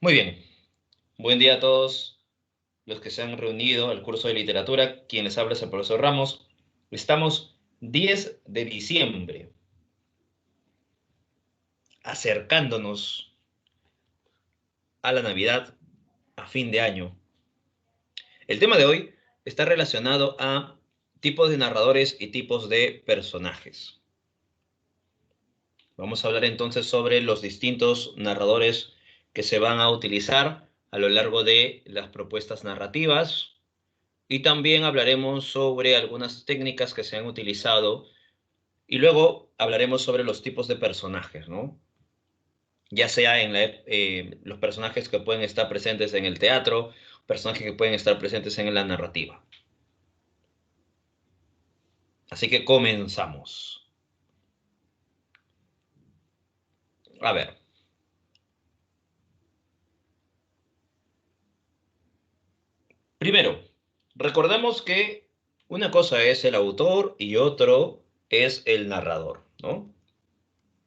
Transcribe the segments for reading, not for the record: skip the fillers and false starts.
Muy bien, buen día a todos los que se han reunido al curso de literatura. Quien les habla es el profesor Ramos. Estamos 10 de diciembre, acercándonos a la Navidad, a fin de año. El tema de hoy está relacionado a tipos de narradores y tipos de personajes. Vamos a hablar entonces sobre los distintos narradores que se van a utilizar a lo largo de las propuestas narrativas. Y también hablaremos sobre algunas técnicas que se han utilizado y luego hablaremos sobre los tipos de personajes, ¿no? Ya sea en los personajes que pueden estar presentes en el teatro, personajes que pueden estar presentes en la narrativa. Así que comenzamos. A ver, primero, recordemos que una cosa es el autor y otro es el narrador, ¿no?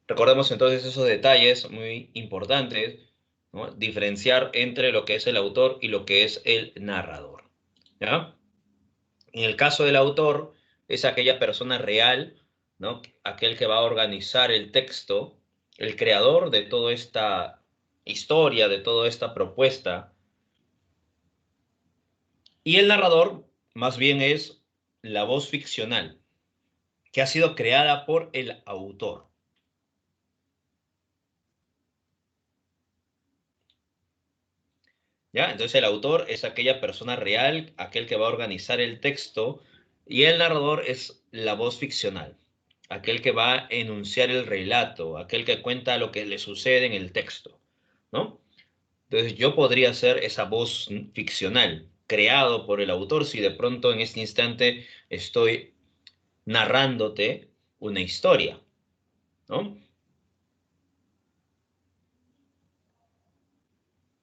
Recordemos entonces esos detalles muy importantes, ¿no? Diferenciar entre lo que es el autor y lo que es el narrador, ¿ya? En el caso del autor, es aquella persona real, ¿no? Aquel que va a organizar el texto, el creador de toda esta historia, de toda esta propuesta. Y el narrador, más bien, es la voz ficcional que ha sido creada por el autor. ¿Ya? Entonces el autor es aquella persona real, aquel que va a organizar el texto, y el narrador es la voz ficcional, aquel que va a enunciar el relato, aquel que cuenta lo que le sucede en el texto, ¿no? Entonces yo podría ser esa voz ficcional, creado por el autor, si de pronto en este instante estoy narrándote una historia, ¿no?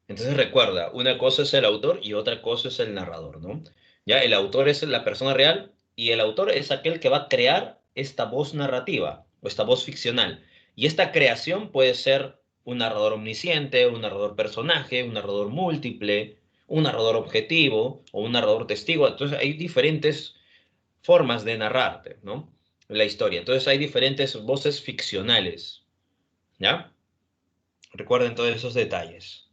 Entonces recuerda, una cosa es el autor y otra cosa es el narrador, ¿no? Ya el autor es la persona real y el autor es aquel que va a crear esta voz narrativa o esta voz ficcional. Y esta creación puede ser un narrador omnisciente, un narrador personaje, un narrador múltiple, un narrador objetivo o un narrador testigo. Entonces hay diferentes formas de narrarte, ¿no? La historia. Entonces hay diferentes voces ficcionales, ¿ya? Recuerden todos esos detalles.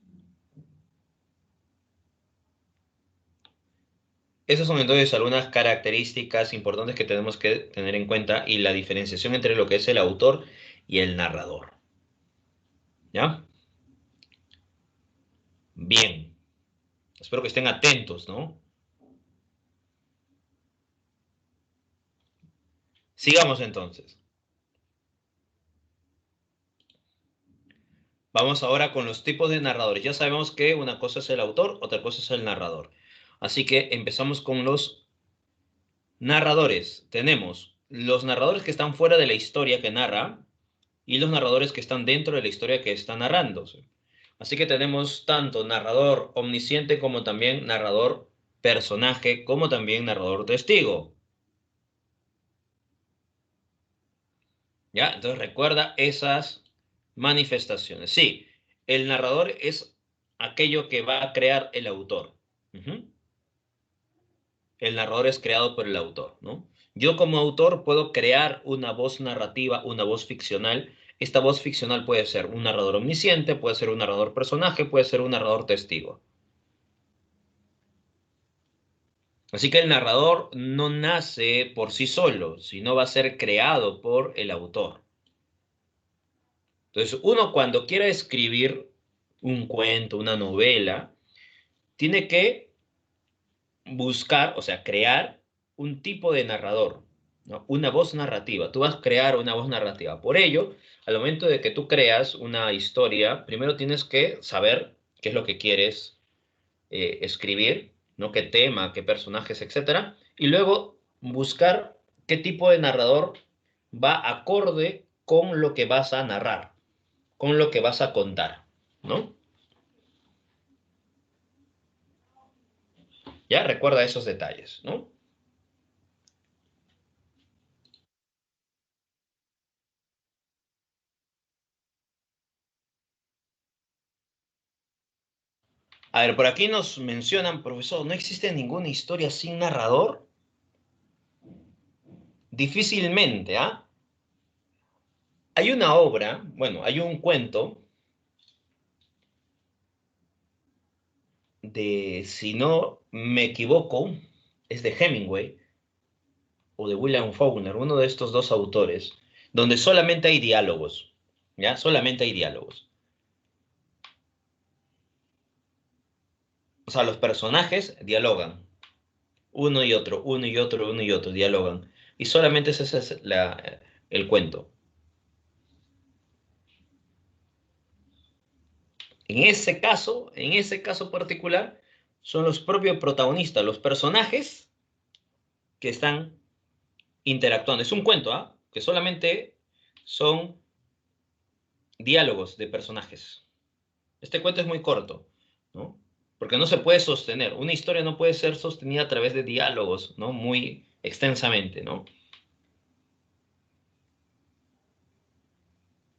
Esas son entonces algunas características importantes que tenemos que tener en cuenta y la diferenciación entre lo que es el autor y el narrador. ¿Ya? Bien. Espero que estén atentos, ¿no? Sigamos entonces. Vamos ahora con los tipos de narradores. Ya sabemos que una cosa es el autor, otra cosa es el narrador. Así que empezamos con los narradores. Tenemos los narradores que están fuera de la historia que narra y los narradores que están dentro de la historia que está narrándose. Así que tenemos tanto narrador omnisciente como también narrador personaje, como también narrador testigo. ¿Ya? Entonces recuerda esas manifestaciones. Sí, el narrador es aquello que va a crear el autor. Ujú. El narrador es creado por el autor, ¿no? Yo como autor puedo crear una voz narrativa, una voz ficcional. Esta voz ficcional puede ser un narrador omnisciente, puede ser un narrador personaje, puede ser un narrador testigo. Así que el narrador no nace por sí solo, sino va a ser creado por el autor. Entonces, uno cuando quiera escribir un cuento, una novela, tiene que buscar, o sea, crear un tipo de narrador, ¿no? Una voz narrativa. Tú vas a crear una voz narrativa. Por ello, al momento de que tú creas una historia, primero tienes que saber qué es lo que quieres escribir, ¿no? Qué tema, qué personajes, etcétera. Y luego buscar qué tipo de narrador va acorde con lo que vas a narrar, con lo que vas a contar, ¿no? Ya recuerda esos detalles, ¿no? A ver, por aquí nos mencionan, profesor, ¿no existe ninguna historia sin narrador? Difícilmente, ¿ah? Hay una obra, bueno, hay un cuento de, si no me equivoco, es de Hemingway o de William Faulkner, uno de estos dos autores, donde solamente hay diálogos, ¿ya? Solamente hay diálogos. O sea, los personajes dialogan, uno y otro, uno y otro, uno y otro, dialogan. Y solamente ese es el cuento. En ese caso particular, son los propios protagonistas, los personajes que están interactuando. Es un cuento, ¿ah? Que solamente son diálogos de personajes. Este cuento es muy corto, ¿no? Porque no se puede sostener. Una historia no puede ser sostenida a través de diálogos, ¿no? Muy extensamente, ¿no?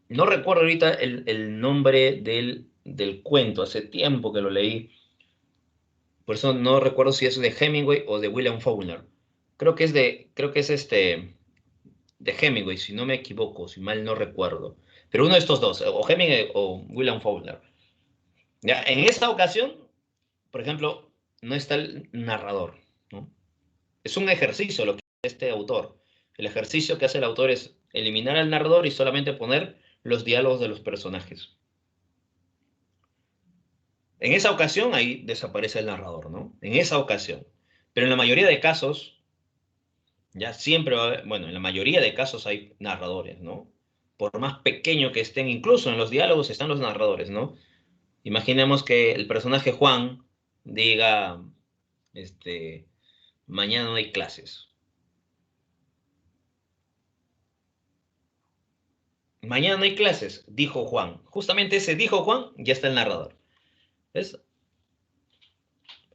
No recuerdo ahorita el nombre del cuento, hace tiempo que lo leí, por eso no recuerdo si es de Hemingway o de William Faulkner. Creo que es de Hemingway, si no me equivoco, si mal no recuerdo. Pero uno de estos dos, o Hemingway o William Faulkner. Ya, en esta ocasión, por ejemplo, no está el narrador, ¿no? Es un ejercicio lo que hace este autor. El ejercicio que hace el autor es eliminar al narrador y solamente poner los diálogos de los personajes. En esa ocasión ahí desaparece el narrador, ¿no? En esa ocasión. Pero en la mayoría de casos, ya siempre va a haber, bueno, en la mayoría de casos hay narradores, ¿no? Por más pequeño que estén, incluso en los diálogos están los narradores, ¿no? Imaginemos que el personaje Juan diga, este, mañana no hay clases. Mañana no hay clases, dijo Juan. Justamente ese dijo Juan, ya está el narrador. ¿Ves?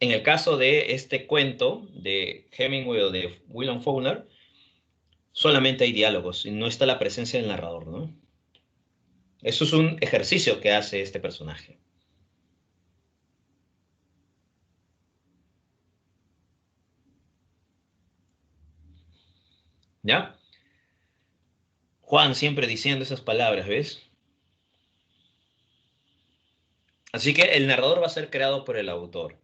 En el caso de este cuento de Hemingway o de William Faulkner, solamente hay diálogos y no está la presencia del narrador, ¿no? Eso es un ejercicio que hace este personaje. ¿Ya? Juan siempre diciendo esas palabras, ¿ves? Así que el narrador va a ser creado por el autor.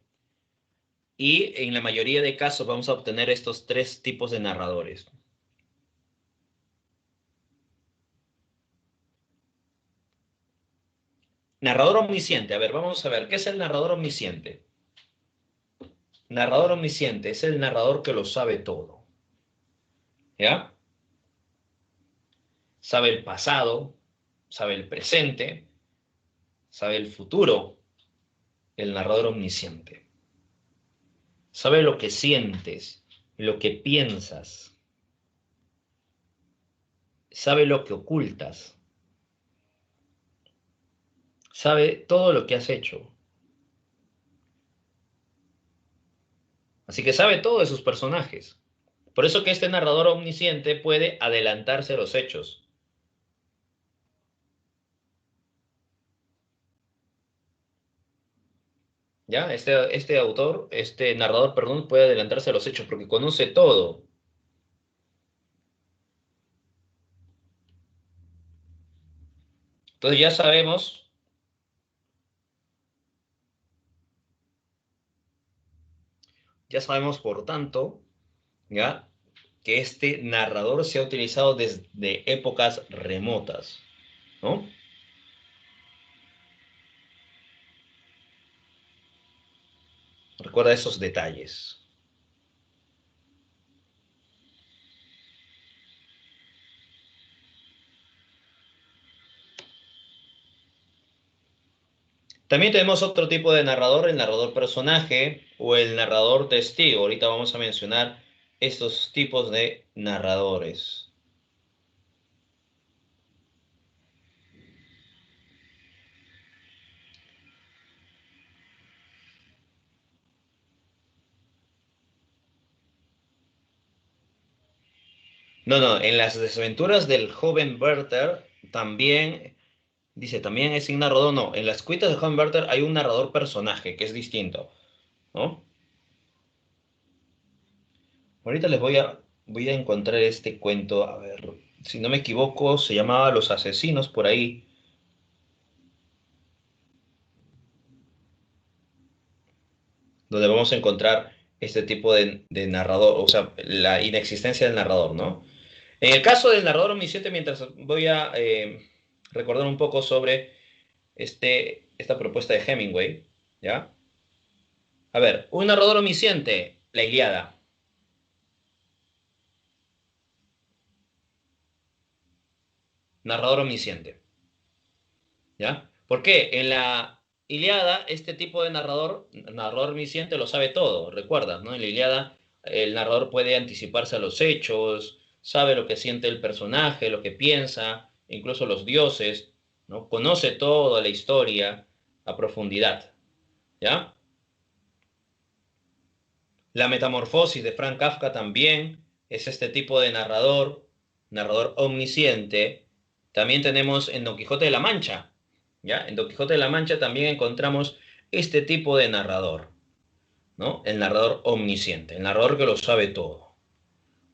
Y en la mayoría de casos vamos a obtener estos tres tipos de narradores. Narrador omnisciente. A ver, vamos a ver, ¿qué es el narrador omnisciente? Narrador omnisciente es el narrador que lo sabe todo. ¿Ya? Sabe el pasado, sabe el presente, sabe el futuro. El narrador omnisciente. Sabe lo que sientes, lo que piensas, sabe lo que ocultas, sabe todo lo que has hecho. Así que sabe todo de sus personajes. Por eso que este narrador omnisciente puede adelantarse a los hechos. ¿Ya? Este autor, este narrador, perdón, puede adelantarse a los hechos porque conoce todo. Entonces ya sabemos por tanto, ¿ya? Que este narrador se ha utilizado desde épocas remotas, ¿no? Recuerda esos detalles. También tenemos otro tipo de narrador, el narrador personaje o el narrador testigo. Ahorita vamos a mencionar estos tipos de narradores. No, no, en las desventuras del joven Werther también Dice, también es un narrador, no. En las cuitas de Humberter hay un narrador personaje, que es distinto, ¿no? Ahorita voy a encontrar este cuento, a ver, si no me equivoco, se llamaba Los Asesinos por ahí, donde vamos a encontrar este tipo de narrador, o sea, la inexistencia del narrador, ¿no? En el caso del narrador omnisciente, mientras voy a recordar un poco sobre esta propuesta de Hemingway, ¿ya? A ver, un narrador omnisciente, la Ilíada. Narrador omnisciente, ¿ya? ¿Por qué? En la Ilíada, este tipo de narrador omnisciente lo sabe todo, recuerdas, ¿no? En la Ilíada, el narrador puede anticiparse a los hechos, sabe lo que siente el personaje, lo que piensa, incluso los dioses, ¿no? Conoce toda la historia a profundidad, ¿ya? La metamorfosis de Frank Kafka también es este tipo de narrador omnisciente. También tenemos en Don Quijote de la Mancha, ¿ya? En Don Quijote de la Mancha también encontramos este tipo de narrador, ¿no? El narrador omnisciente, el narrador que lo sabe todo,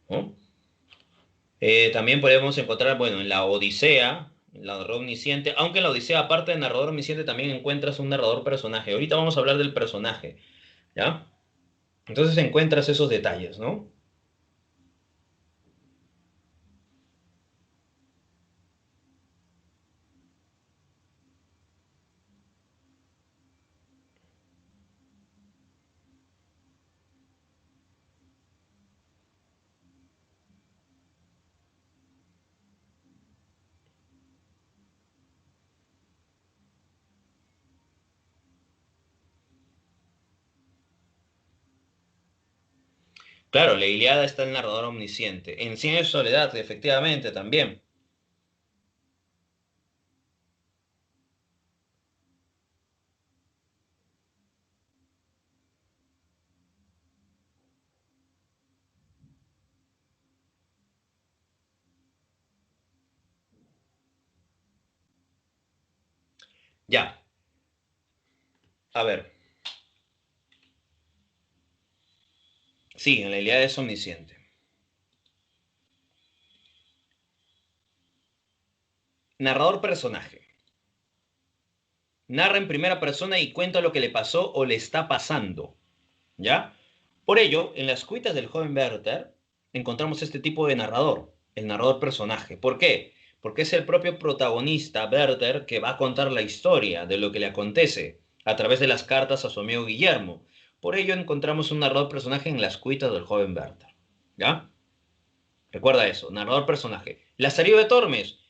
¿no? También podemos encontrar, bueno, en la Odisea, el narrador omnisciente, aunque en la Odisea, aparte del narrador omnisciente, también encuentras un narrador personaje. Ahorita vamos a hablar del personaje, ¿ya? Entonces encuentras esos detalles, ¿no? Claro, la Ilíada está el narrador omnisciente. En Cien años de soledad, efectivamente, también. Ya, a ver. Sí, en la Ilíada es omnisciente. Narrador personaje. Narra en primera persona y cuenta lo que le pasó o le está pasando. ¿Ya? Por ello, en las cuitas del joven Werther encontramos este tipo de narrador, el narrador personaje. ¿Por qué? Porque es el propio protagonista, Werther, que va a contar la historia de lo que le acontece a través de las cartas a su amigo Guillermo. Por ello encontramos un narrador personaje en las cuitas del joven Werther. ¿Ya? Recuerda eso, narrador personaje. Lazarillo de Tormes,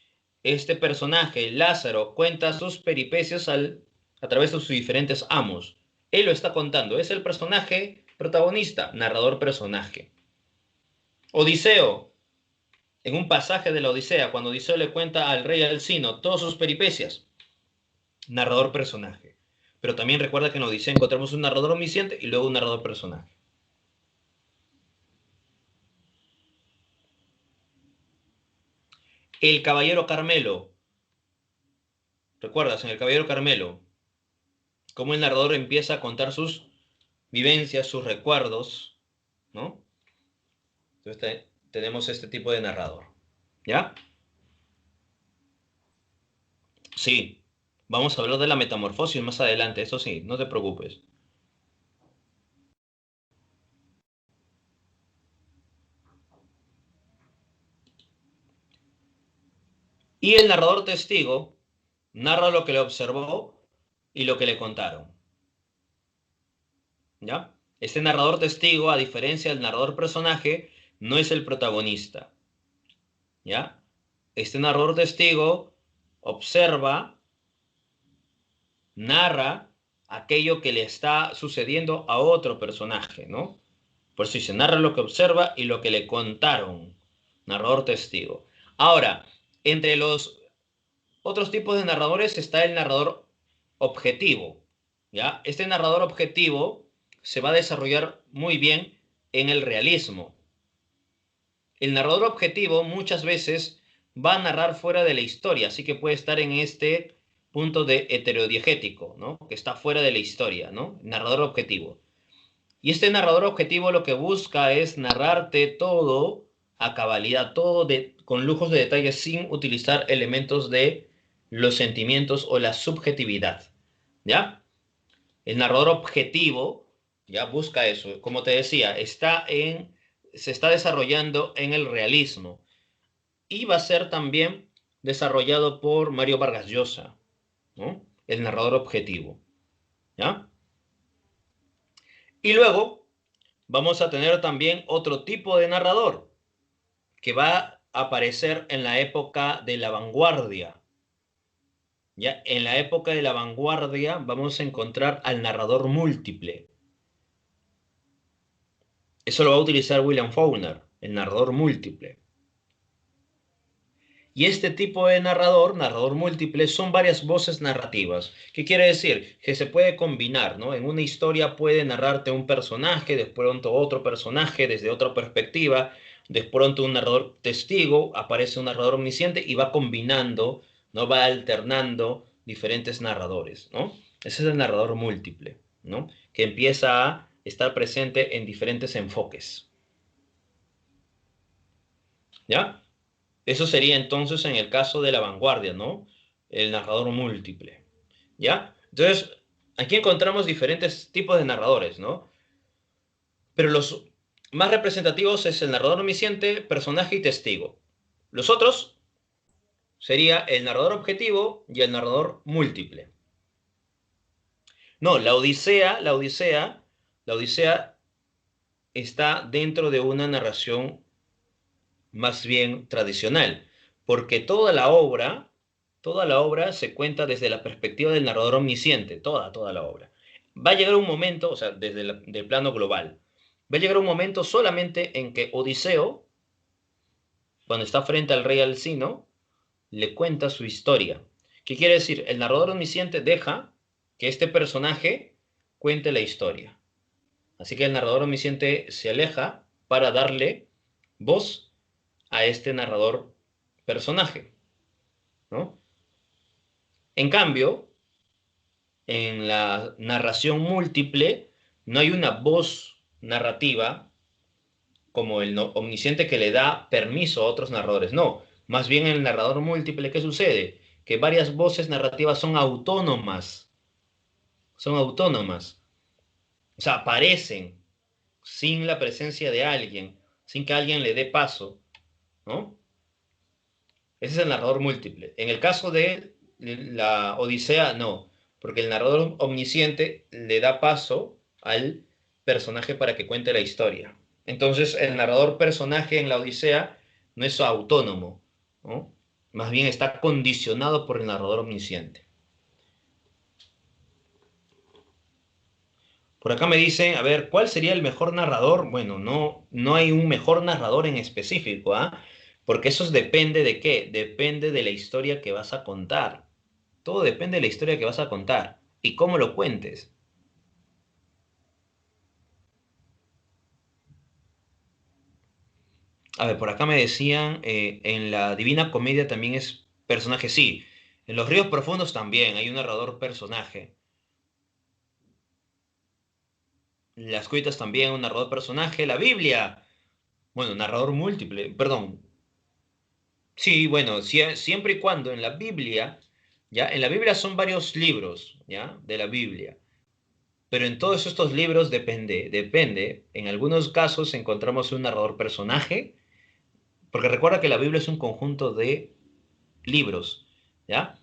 este personaje, Lázaro, cuenta sus peripecias a través de sus diferentes amos. Él lo está contando, es el personaje protagonista, narrador personaje. Odiseo, en un pasaje de la Odisea, cuando Odiseo le cuenta al rey Alcino todas sus peripecias, narrador personaje. Pero también recuerda que en la Odisea encontramos un narrador omnisciente y luego un narrador personaje. El caballero Carmelo, ¿recuerdas? En el caballero Carmelo, cómo el narrador empieza a contar sus vivencias, sus recuerdos, ¿no? Entonces tenemos este tipo de narrador, ¿ya? Sí, vamos a hablar de la metamorfosis más adelante, eso sí, no te preocupes. Y el narrador testigo narra lo que le observó y lo que le contaron, ¿ya? Este narrador testigo, a diferencia del narrador personaje, no es el protagonista, ¿ya? Este narrador testigo observa, narra aquello que le está sucediendo a otro personaje, ¿no? Por eso se narra lo que observa y lo que le contaron. Narrador testigo. Ahora, entre los otros tipos de narradores está el narrador objetivo, ¿ya? Este narrador objetivo se va a desarrollar muy bien en el realismo. El narrador objetivo muchas veces va a narrar fuera de la historia, así que puede estar en este punto de heterodiegético, ¿no? Que está fuera de la historia, ¿no? Narrador objetivo. Y este narrador objetivo lo que busca es narrarte todo a cabalidad, todo con lujos de detalle sin utilizar elementos de los sentimientos o la subjetividad, ¿ya? El narrador objetivo ya busca eso. Como te decía, se está desarrollando en el realismo y va a ser también desarrollado por Mario Vargas Llosa, ¿no? El narrador objetivo, ¿ya? Y luego vamos a tener también otro tipo de narrador que va a aparecer en la época de la vanguardia. ¿Ya? En la época de la vanguardia vamos a encontrar al narrador múltiple. Eso lo va a utilizar William Faulkner, el narrador múltiple. Y este tipo de narrador múltiple, son varias voces narrativas. ¿Qué quiere decir? Que se puede combinar, ¿no? En una historia puede narrarte un personaje, de pronto otro personaje desde otra perspectiva, de pronto un narrador testigo, aparece un narrador omnisciente y va combinando, ¿no? Va alternando diferentes narradores, ¿no? Ese es el narrador múltiple, ¿no? Que empieza a estar presente en diferentes enfoques, ¿ya? Eso sería entonces en el caso de la vanguardia, ¿no? El narrador múltiple, ¿ya? Entonces, aquí encontramos diferentes tipos de narradores, ¿no? Pero los más representativos es el narrador omnisciente, personaje y testigo. Los otros sería el narrador objetivo y el narrador múltiple. No, la Odisea está dentro de una narración más bien tradicional, porque toda la obra se cuenta desde la perspectiva del narrador omnisciente, toda la obra. Va a llegar un momento, o sea, desde el plano global, va a llegar un momento solamente en que Odiseo, cuando está frente al rey Alcino, le cuenta su historia. ¿Qué quiere decir? El narrador omnisciente deja que este personaje cuente la historia. Así que el narrador omnisciente se aleja para darle voz a este narrador personaje, ¿no? En cambio, en la narración múltiple no hay una voz narrativa como el omnisciente que le da permiso a otros narradores. No, más bien en el narrador múltiple, ¿qué sucede? Que varias voces narrativas son autónomas, son autónomas. O sea, aparecen sin la presencia de alguien, sin que alguien le dé paso, ¿no? Ese es el narrador múltiple. En el caso de la Odisea, no, porque el narrador omnisciente le da paso al personaje para que cuente la historia. Entonces, el narrador personaje en la Odisea no es autónomo, ¿no? Más bien está condicionado por el narrador omnisciente. Por acá me dicen, a ver, ¿cuál sería el mejor narrador? Bueno, no hay un mejor narrador en específico, ¿ah? Porque eso depende de qué, depende de la historia que vas a contar. Todo depende de la historia que vas a contar y cómo lo cuentes. A ver, por acá me decían, en la Divina Comedia también es personaje, sí. En Los Ríos Profundos también hay un narrador personaje. Las Cuitas también un narrador personaje. La Biblia, bueno, narrador múltiple, perdón. Sí, bueno, siempre y cuando en la Biblia, ¿ya? En la Biblia son varios libros, ¿ya? De la Biblia. Pero en todos estos libros depende. En algunos casos encontramos un narrador personaje, porque recuerda que la Biblia es un conjunto de libros, ¿ya?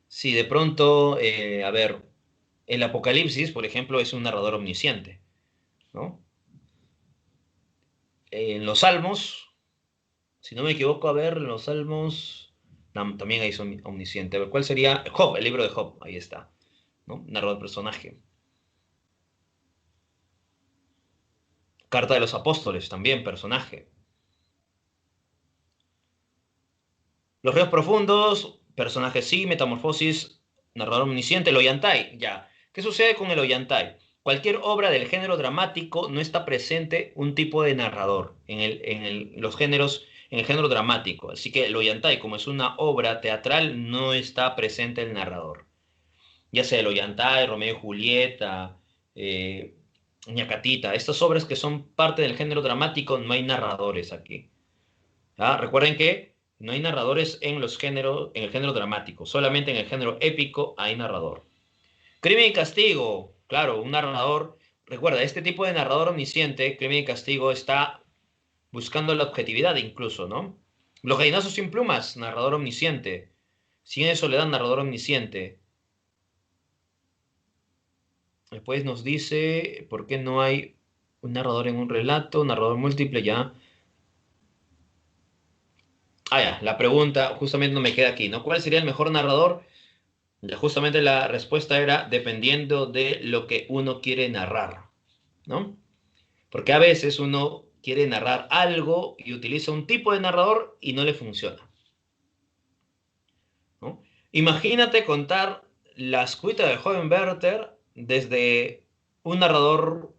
Si de pronto, a ver, el Apocalipsis, por ejemplo, es un narrador omnisciente, ¿no? En los Salmos, si no me equivoco, a ver, en los Salmos también hay omnisciente. A ver, ¿cuál sería? Job, el libro de Job, ahí está, ¿no? Narrador personaje. Carta de los Apóstoles, también personaje. Los Ríos Profundos, personaje sí, Metamorfosis, narrador omnisciente, el Ollantay, ya. ¿Qué sucede con el Ollantay? Cualquier obra del género dramático no está presente un tipo de narrador en los géneros en el género dramático. Así que el Ollantay, como es una obra teatral, no está presente el narrador. Ya sea el Ollantay, Romeo y Julieta, eh, Ñacatita, estas obras que son parte del género dramático, no hay narradores aquí. ¿Ah? Recuerden que no hay narradores en los géneros, en el género dramático, solamente en el género épico hay narrador. Crimen y castigo, claro, un narrador. Recuerda, este tipo de narrador omnisciente, crimen y castigo, está buscando la objetividad incluso, ¿no? Los gallinazos sin plumas, narrador omnisciente. Cien de soledad, narrador omnisciente. Después nos dice, ¿por qué no hay un narrador en un relato? Narrador múltiple, ya. Ah, ya, la pregunta justamente no me queda aquí, ¿no? ¿Cuál sería el mejor narrador? Ya, justamente la respuesta era dependiendo de lo que uno quiere narrar, ¿no? Porque a veces uno quiere narrar algo y utiliza un tipo de narrador y no le funciona, ¿no? Imagínate contar la escuita del joven Werther desde un narrador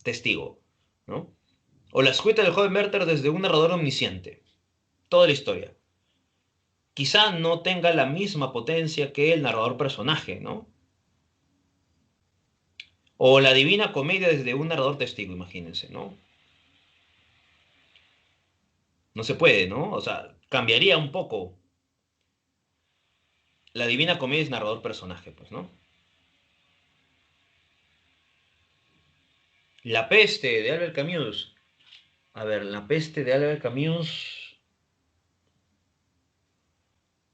testigo, ¿no? O la escuita del joven Werther desde un narrador omnisciente. Toda la historia. Quizá no tenga la misma potencia que el narrador personaje, ¿no? O la Divina Comedia desde un narrador testigo, imagínense, ¿no? No se puede, ¿no? O sea, cambiaría un poco. La Divina Comedia es narrador personaje, pues, ¿no? La peste de Albert Camus. A ver, la peste de Albert Camus.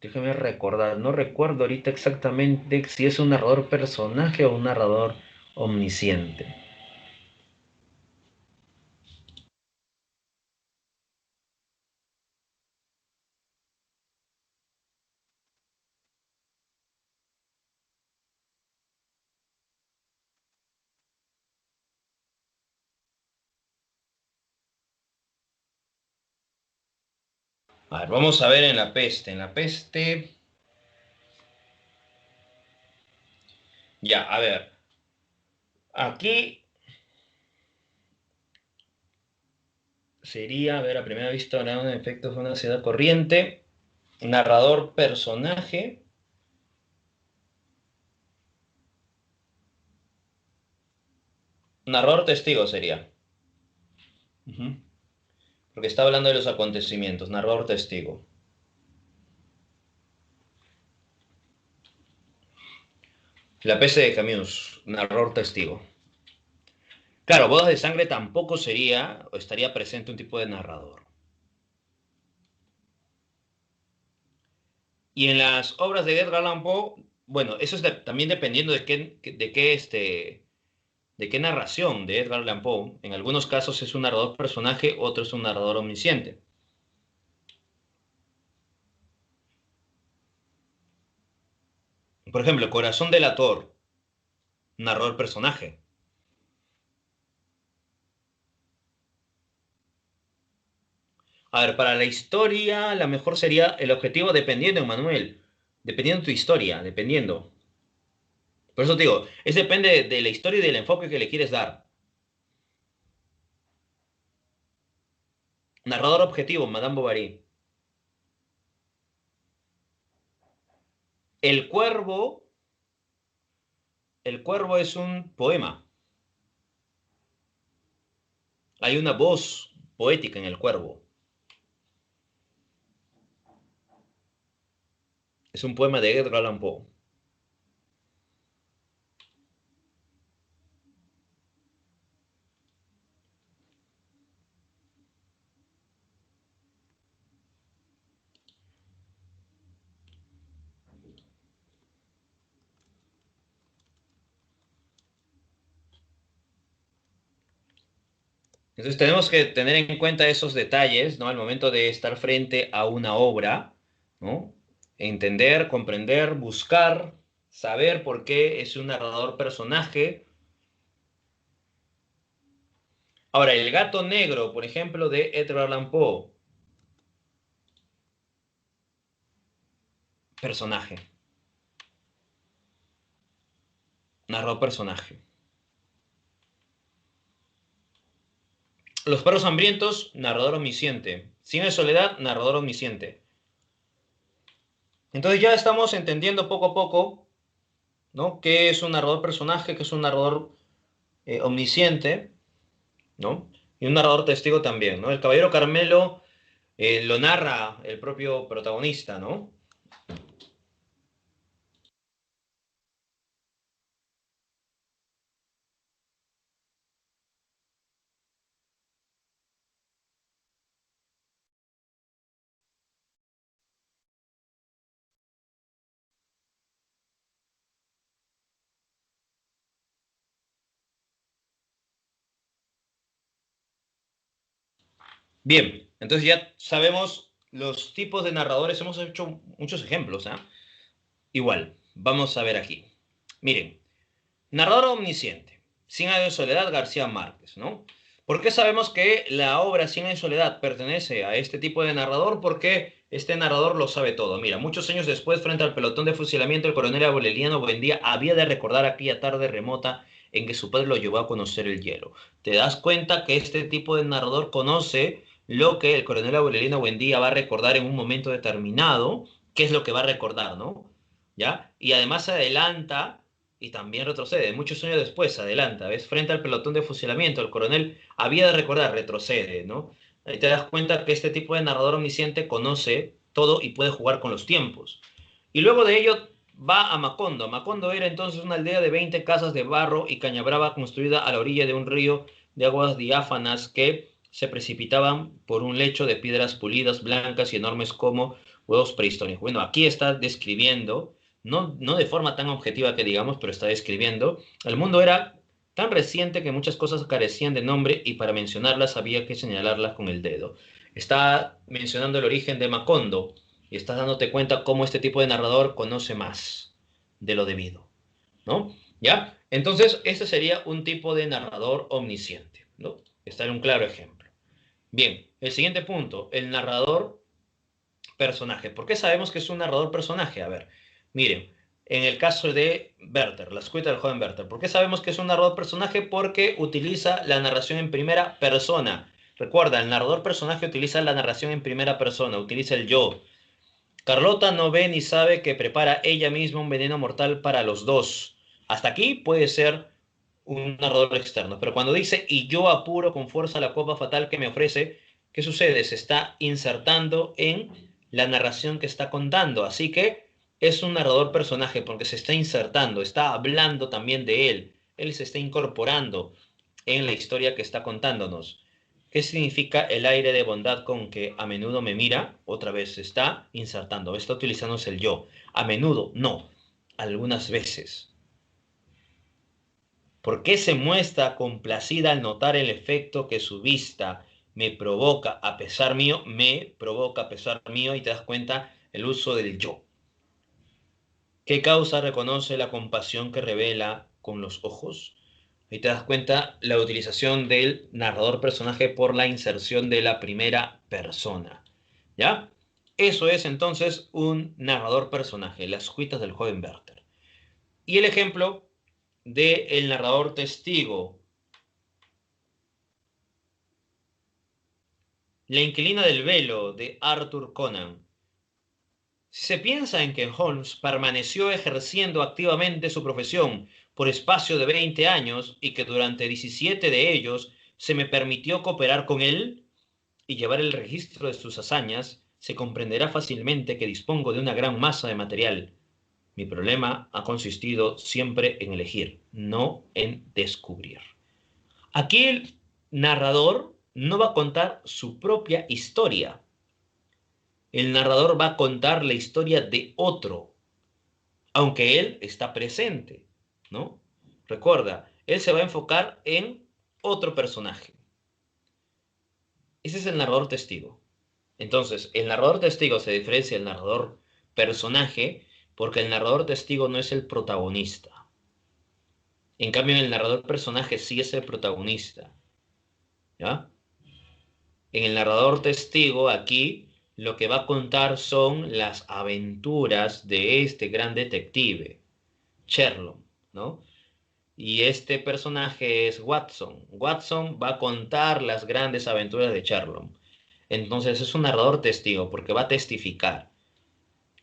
Déjame recordar. No recuerdo ahorita exactamente si es un narrador personaje o un narrador omnisciente. A ver, vamos a ver en la peste. En la peste. Ya, a ver. Aquí sería, a ver, a primera vista, un efecto de una ansiedad corriente. Narrador personaje. Narrador testigo sería. Ujú. Porque está hablando de los acontecimientos. Narrador testigo. La peste de Camus. Narrador testigo. Claro, Bodas de Sangre tampoco sería o estaría presente un tipo de narrador. Y en las obras de Edgar Allan Poe, bueno, eso es también dependiendo de qué narración de Edgar Allan Poe. En algunos casos es un narrador personaje, otro es un narrador omnisciente. Por ejemplo, Corazón delator, narrador personaje. A ver, para la historia, la mejor sería el objetivo dependiendo, Manuel. Dependiendo de tu historia, dependiendo. Por eso te digo, es depende de la historia y del enfoque que le quieres dar. Narrador objetivo, Madame Bovary. El cuervo, el cuervo es un poema. Hay una voz poética en el cuervo. Es un poema de Edgar Allan Poe. Entonces tenemos que tener en cuenta esos detalles, ¿no? Al momento de estar frente a una obra, ¿no? Entender, comprender, buscar, saber por qué es un narrador personaje. Ahora, el gato negro, por ejemplo, de Edgar Allan Poe, personaje, narrador personaje. Los perros hambrientos, narrador omnisciente. Cien de soledad, narrador omnisciente. Entonces ya estamos entendiendo poco a poco, ¿no? ¿Qué es un narrador personaje? ¿Qué es un narrador omnisciente? ¿No? Y un narrador testigo también, ¿no? El Caballero Carmelo lo narra el propio protagonista, ¿no? Bien, entonces ya sabemos los tipos de narradores, hemos hecho muchos ejemplos, ¿ah? Igual, vamos a ver aquí. Miren, narrador omnisciente, Cien años de soledad, García Márquez, ¿no? ¿Por qué sabemos que la obra Cien años de soledad pertenece a este tipo de narrador? Porque este narrador lo sabe todo. Mira, muchos años después, frente al pelotón de fusilamiento, el coronel Aureliano Buendía había de recordar aquella tarde remota en que su padre lo llevó a conocer el hielo. Te das cuenta que este tipo de narrador conoce lo que el coronel Aureliano Buendía va a recordar en un momento determinado, qué es lo que va a recordar, ¿no? ¿Ya? Y además se adelanta y también retrocede. Muchos años después se adelanta, ¿ves? Frente al pelotón de fusilamiento, el coronel había de recordar, retrocede, ¿no? Ahí te das cuenta que este tipo de narrador omnisciente conoce todo y puede jugar con los tiempos. Y luego de ello va a Macondo. Macondo era entonces una aldea de 20 casas de barro y caña brava construida a la orilla de un río de aguas diáfanas que se precipitaban por un lecho de piedras pulidas, blancas y enormes como huevos prehistóricos. Bueno, aquí está describiendo, no de forma tan objetiva que digamos, pero está describiendo, el mundo era tan reciente que muchas cosas carecían de nombre y para mencionarlas había que señalarlas con el dedo. Está mencionando el origen de Macondo, y estás dándote cuenta cómo este tipo de narrador conoce más de lo debido, ¿no? ¿Ya? Entonces, este sería un tipo de narrador omnisciente, ¿no? Está en un claro ejemplo. Bien, el siguiente punto, el narrador personaje. ¿Por qué sabemos que es un narrador personaje? A ver, miren, en el caso de Werther, la escuela del joven Werther, ¿por qué sabemos que es un narrador personaje? Porque utiliza la narración en primera persona. Recuerda, el narrador personaje utiliza la narración en primera persona, utiliza el yo. Carlota no ve ni sabe que prepara ella misma un veneno mortal para los dos. Hasta aquí puede ser un narrador externo, pero cuando dice y yo apuro con fuerza la copa fatal que me ofrece, ¿qué sucede? Se está insertando en la narración que está contando, así que es un narrador personaje porque se está insertando, está hablando también de él se está incorporando en la historia que está contándonos. ¿Qué significa el aire de bondad con que a menudo me mira? Otra vez se está insertando, está utilizándose el yo. A menudo, no, algunas veces. ¿Por qué se muestra complacida al notar el efecto que su vista me provoca a pesar mío? Me provoca a pesar mío y te das cuenta el uso del yo. ¿Qué causa reconoce la compasión que revela con los ojos? Ahí te das cuenta la utilización del narrador personaje por la inserción de la primera persona. ¿Ya? Eso es entonces un narrador personaje, las cuitas del joven Werther. Y el ejemplo del narrador testigo, La inquilina del velo de Arthur Conan. Si se piensa en que Holmes permaneció ejerciendo activamente su profesión por espacio de 20 años y que durante 17 de ellos se me permitió cooperar con él y llevar el registro de sus hazañas, se comprenderá fácilmente que dispongo de una gran masa de material. Mi problema ha consistido siempre en elegir, no en descubrir. Aquí el narrador no va a contar su propia historia. El narrador va a contar la historia de otro, aunque él está presente, ¿no? Recuerda, él se va a enfocar en otro personaje. Ese es el narrador testigo. Entonces, el narrador testigo se diferencia del narrador personaje porque el narrador testigo no es el protagonista. En cambio, el narrador personaje sí es el protagonista, ¿ya? En el narrador testigo, aquí lo que va a contar son las aventuras de este gran detective, Sherlock, ¿no? Y este personaje es Watson. Watson va a contar las grandes aventuras de Sherlock. Entonces es un narrador testigo porque va a testificar,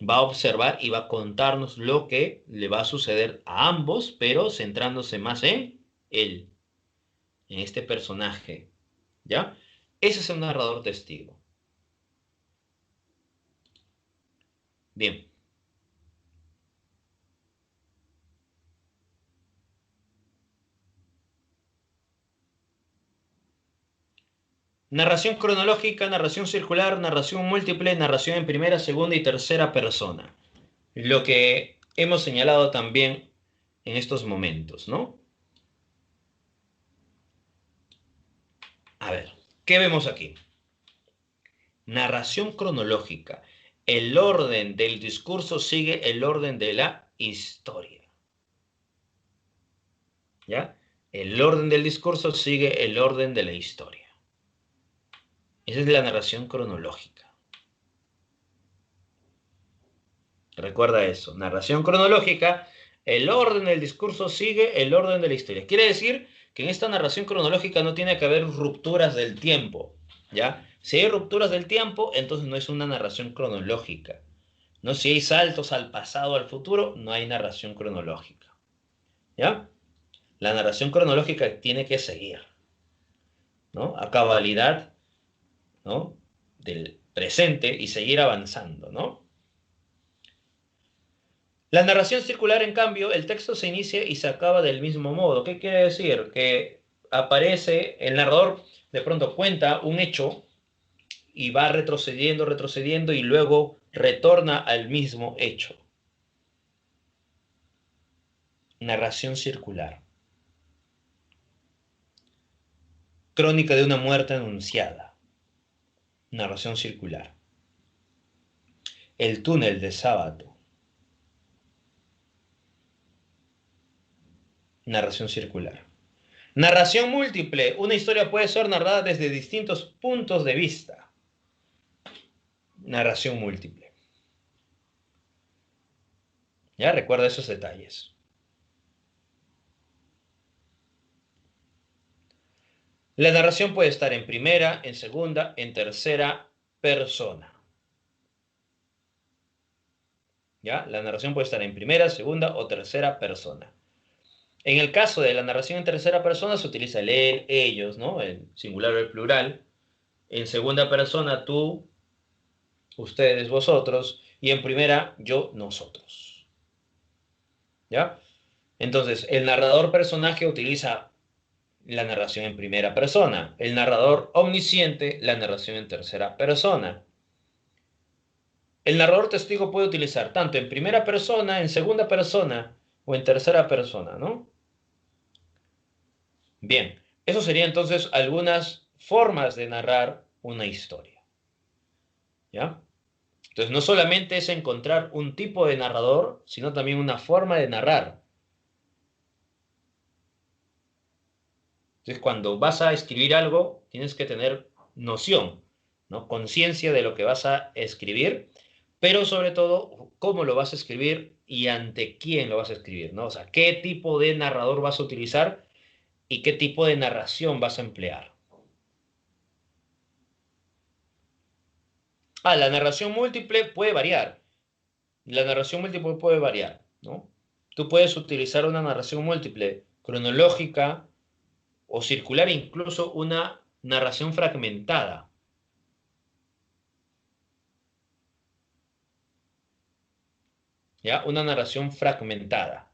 va a observar y va a contarnos lo que le va a suceder a ambos, pero centrándose más en él, en este personaje, ¿ya? Ese es un narrador testigo. Bien. Narración cronológica, narración circular, narración múltiple, narración en primera, segunda y tercera persona. Lo que hemos señalado también en estos momentos, ¿no? A ver, ¿qué vemos aquí? Narración cronológica. El orden del discurso sigue el orden de la historia. ¿Ya? El orden del discurso sigue el orden de la historia. Esa es la narración cronológica. Recuerda eso. Narración cronológica, el orden del discurso sigue el orden de la historia. Quiere decir que en esta narración cronológica no tiene que haber rupturas del tiempo. ¿Ya? Si hay rupturas del tiempo, entonces no es una narración cronológica. ¿No? Si hay saltos al pasado o al futuro, no hay narración cronológica. ¿Ya? La narración cronológica tiene que seguir, ¿no? A cabalidad, ¿no? Del presente y seguir avanzando, ¿no? La narración circular, en cambio, el texto se inicia y se acaba del mismo modo. ¿Qué quiere decir? Que aparece, el narrador de pronto cuenta un hecho y va retrocediendo, retrocediendo y luego retorna al mismo hecho. Narración circular. Crónica de una muerte anunciada. Narración circular. El túnel de sábado. Narración circular. Narración múltiple. Una historia puede ser narrada desde distintos puntos de vista. Narración múltiple. Ya recuerda esos detalles. La narración puede estar en primera, en segunda, en tercera persona. ¿Ya? La narración puede estar en primera, segunda o tercera persona. En el caso de la narración en tercera persona se utiliza el él, ellos, ¿no? El singular o el plural. En segunda persona tú, ustedes, vosotros. Y en primera yo, nosotros. ¿Ya? Entonces, el narrador personaje utiliza la narración en primera persona. El narrador omnisciente, la narración en tercera persona. El narrador testigo puede utilizar tanto en primera persona, en segunda persona o en tercera persona, ¿no? Bien, eso sería entonces algunas formas de narrar una historia, ¿ya? Entonces, no solamente es encontrar un tipo de narrador, sino también una forma de narrar. Entonces, cuando vas a escribir algo, tienes que tener noción, ¿no? Conciencia de lo que vas a escribir, pero sobre todo, cómo lo vas a escribir y ante quién lo vas a escribir, ¿no? O sea, qué tipo de narrador vas a utilizar y qué tipo de narración vas a emplear. Ah, la narración múltiple puede variar. La narración múltiple puede variar, ¿no? Tú puedes utilizar una narración múltiple cronológica o circular, incluso una narración fragmentada. ¿Ya? Una narración fragmentada.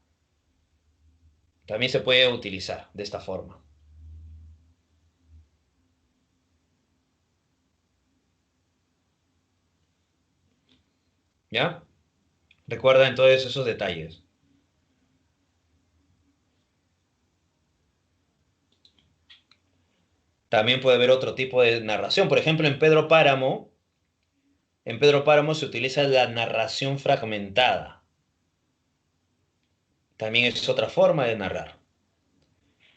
También se puede utilizar de esta forma. ¿Ya? Recuerda entonces esos detalles. También puede haber otro tipo de narración. Por ejemplo, en Pedro Páramo se utiliza la narración fragmentada. También es otra forma de narrar.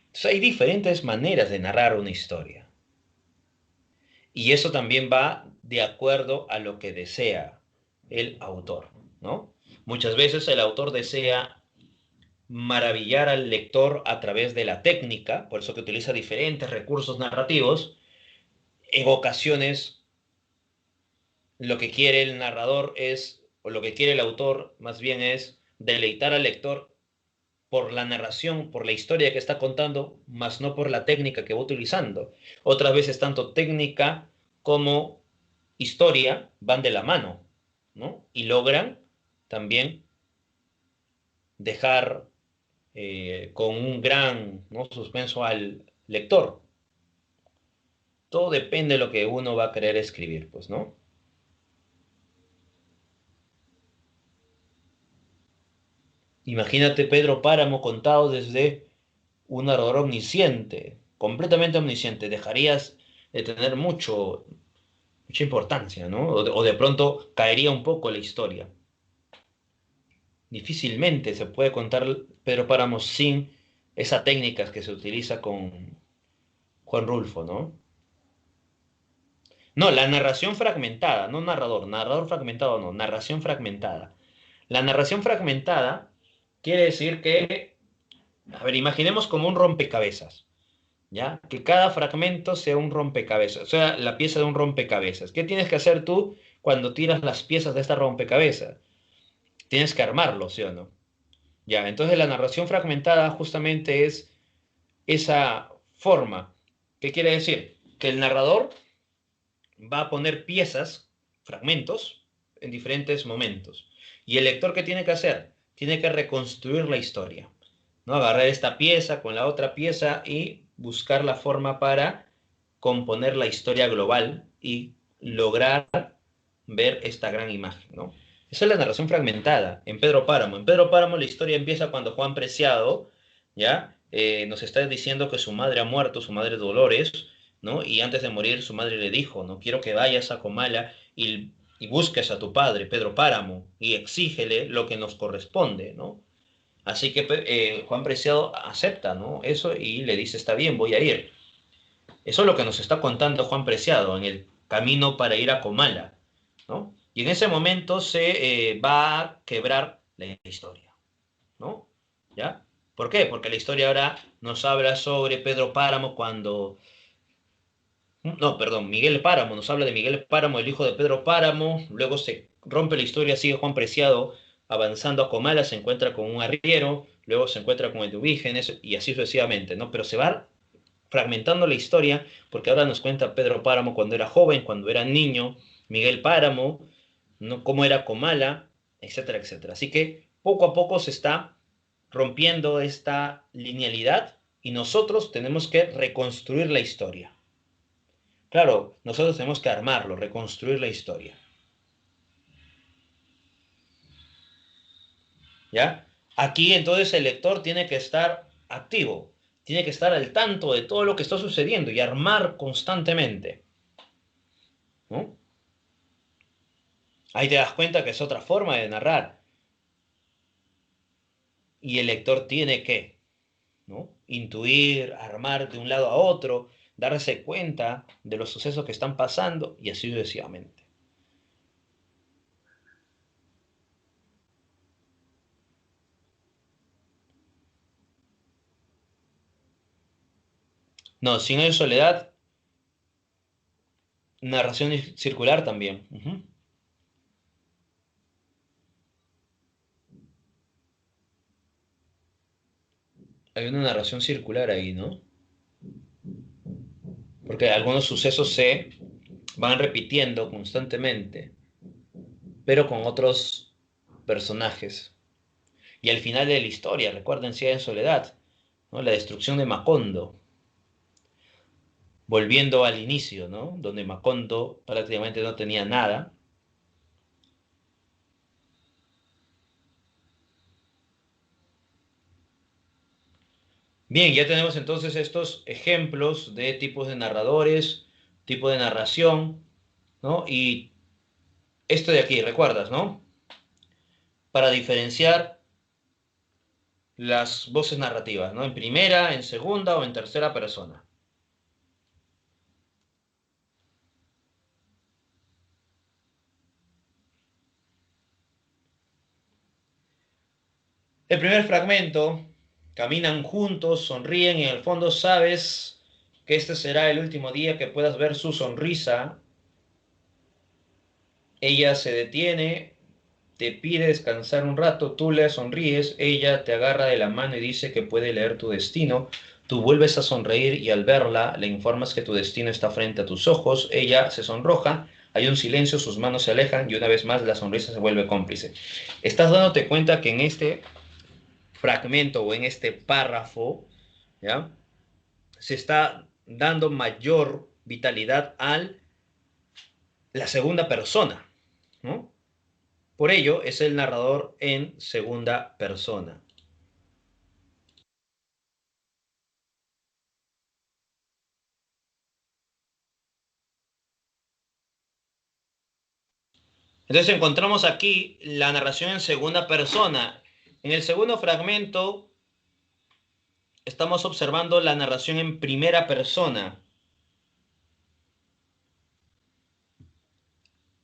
Entonces, hay diferentes maneras de narrar una historia. Y eso también va de acuerdo a lo que desea el autor, ¿no? Muchas veces el autor desea maravillar al lector a través de la técnica, por eso que utiliza diferentes recursos narrativos. En ocasiones lo que quiere el narrador es, o lo que quiere el autor más bien es deleitar al lector por la narración, por la historia que está contando, más no por la técnica que va utilizando. Otras veces tanto técnica como historia van de la mano, ¿no? Y logran también dejar con un gran, ¿no?, suspenso al lector. Todo depende de lo que uno va a querer escribir, pues, ¿no? Imagínate Pedro Páramo contado desde un narrador omnisciente, completamente omnisciente. Dejarías de tener mucha importancia, ¿no? O de pronto caería un poco la historia. Difícilmente se puede contar Pedro Páramo sin esa técnica que se utiliza con Juan Rulfo, ¿no? No, la narración fragmentada, no narrador, narrador fragmentado no, narración fragmentada. La narración fragmentada quiere decir que, a ver, imaginemos como un rompecabezas, ¿ya? Que cada fragmento sea un rompecabezas, o sea, la pieza de un rompecabezas. ¿Qué tienes que hacer tú cuando tiras las piezas de esta rompecabezas? Tienes que armarlo, ¿sí o no? Ya, entonces la narración fragmentada justamente es esa forma. ¿Qué quiere decir? Que el narrador va a poner piezas, fragmentos, en diferentes momentos. Y el lector, ¿qué tiene que hacer? Tiene que reconstruir la historia, ¿no? Agarrar esta pieza con la otra pieza y buscar la forma para componer la historia global y lograr ver esta gran imagen, ¿no? Esa es la narración fragmentada en Pedro Páramo. En Pedro Páramo la historia empieza cuando Juan Preciado, ¿ya? Nos está diciendo que su madre ha muerto, su madre Dolores, ¿no? Y antes de morir su madre le dijo, no quiero que vayas a Comala y busques a tu padre, Pedro Páramo, y exígele lo que nos corresponde, ¿no? Así que Juan Preciado acepta, ¿no? Eso y le dice, está bien, voy a ir. Eso es lo que nos está contando Juan Preciado en el camino para ir a Comala, ¿no? Y en ese momento se va a quebrar la historia, ¿no? ¿Ya? ¿Por qué? Porque la historia ahora nos habla sobre Pedro Páramo cuando... No, perdón, Miguel Páramo, nos habla de Miguel Páramo, el hijo de Pedro Páramo, luego se rompe la historia, sigue Juan Preciado avanzando a Comala, se encuentra con un arriero, luego se encuentra con el de Ubígenes y así sucesivamente, ¿no? Pero se va fragmentando la historia, porque ahora nos cuenta Pedro Páramo cuando era joven, cuando era niño, Miguel Páramo, ¿no?, cómo era Comala, etcétera, etcétera. Así que poco a poco se está rompiendo esta linealidad y nosotros tenemos que reconstruir la historia. Claro, nosotros tenemos que armarlo, reconstruir la historia. ¿Ya? Aquí entonces el lector tiene que estar activo, tiene que estar al tanto de todo lo que está sucediendo y armar constantemente, ¿no? Ahí te das cuenta que es otra forma de narrar. Y el lector tiene que, ¿no?, intuir, armar de un lado a otro, darse cuenta de los sucesos que están pasando y así sucesivamente. No, Cien años de soledad, narración circular también. Hay una narración circular ahí, ¿no? Porque algunos sucesos se van repitiendo constantemente, pero con otros personajes. Y al final de la historia, recuerden, Cien años de soledad, ¿no?, la destrucción de Macondo, volviendo al inicio, ¿no?, donde Macondo prácticamente no tenía nada. Bien, ya tenemos entonces estos ejemplos de tipos de narradores, tipo de narración, ¿no? Y esto de aquí, ¿recuerdas, no? Para diferenciar las voces narrativas, ¿no? En primera, en segunda o en tercera persona. El primer fragmento, caminan juntos, sonríen y en el fondo sabes que este será el último día que puedas ver su sonrisa Ella se detiene, te pide descansar un rato, tú le sonríes, ella te agarra de la mano y dice que puede leer tu destino. Tú vuelves a sonreír y al verla le informas que tu destino está frente a tus ojos. Ella se sonroja, hay un silencio, sus manos se alejan y una vez más la sonrisa se vuelve cómplice. Estás dándote cuenta que en este fragmento o en este párrafo, ¿ya? Se está dando mayor vitalidad a la segunda persona, ¿no? Por ello es el narrador en segunda persona. Entonces encontramos aquí la narración en segunda persona. En el segundo fragmento estamos observando la narración en primera persona.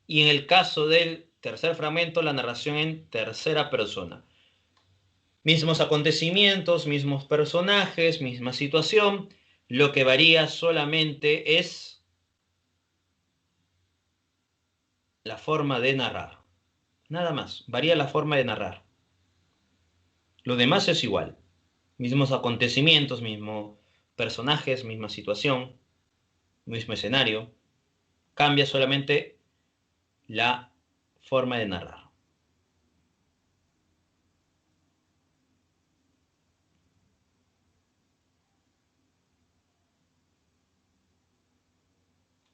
Y en el caso del tercer fragmento, la narración en tercera persona. Mismos acontecimientos, mismos personajes, misma situación. Lo que varía solamente es la forma de narrar. Nada más, varía la forma de narrar. Lo demás es igual. Mismos acontecimientos, mismos personajes, misma situación, mismo escenario. Cambia solamente la forma de narrar.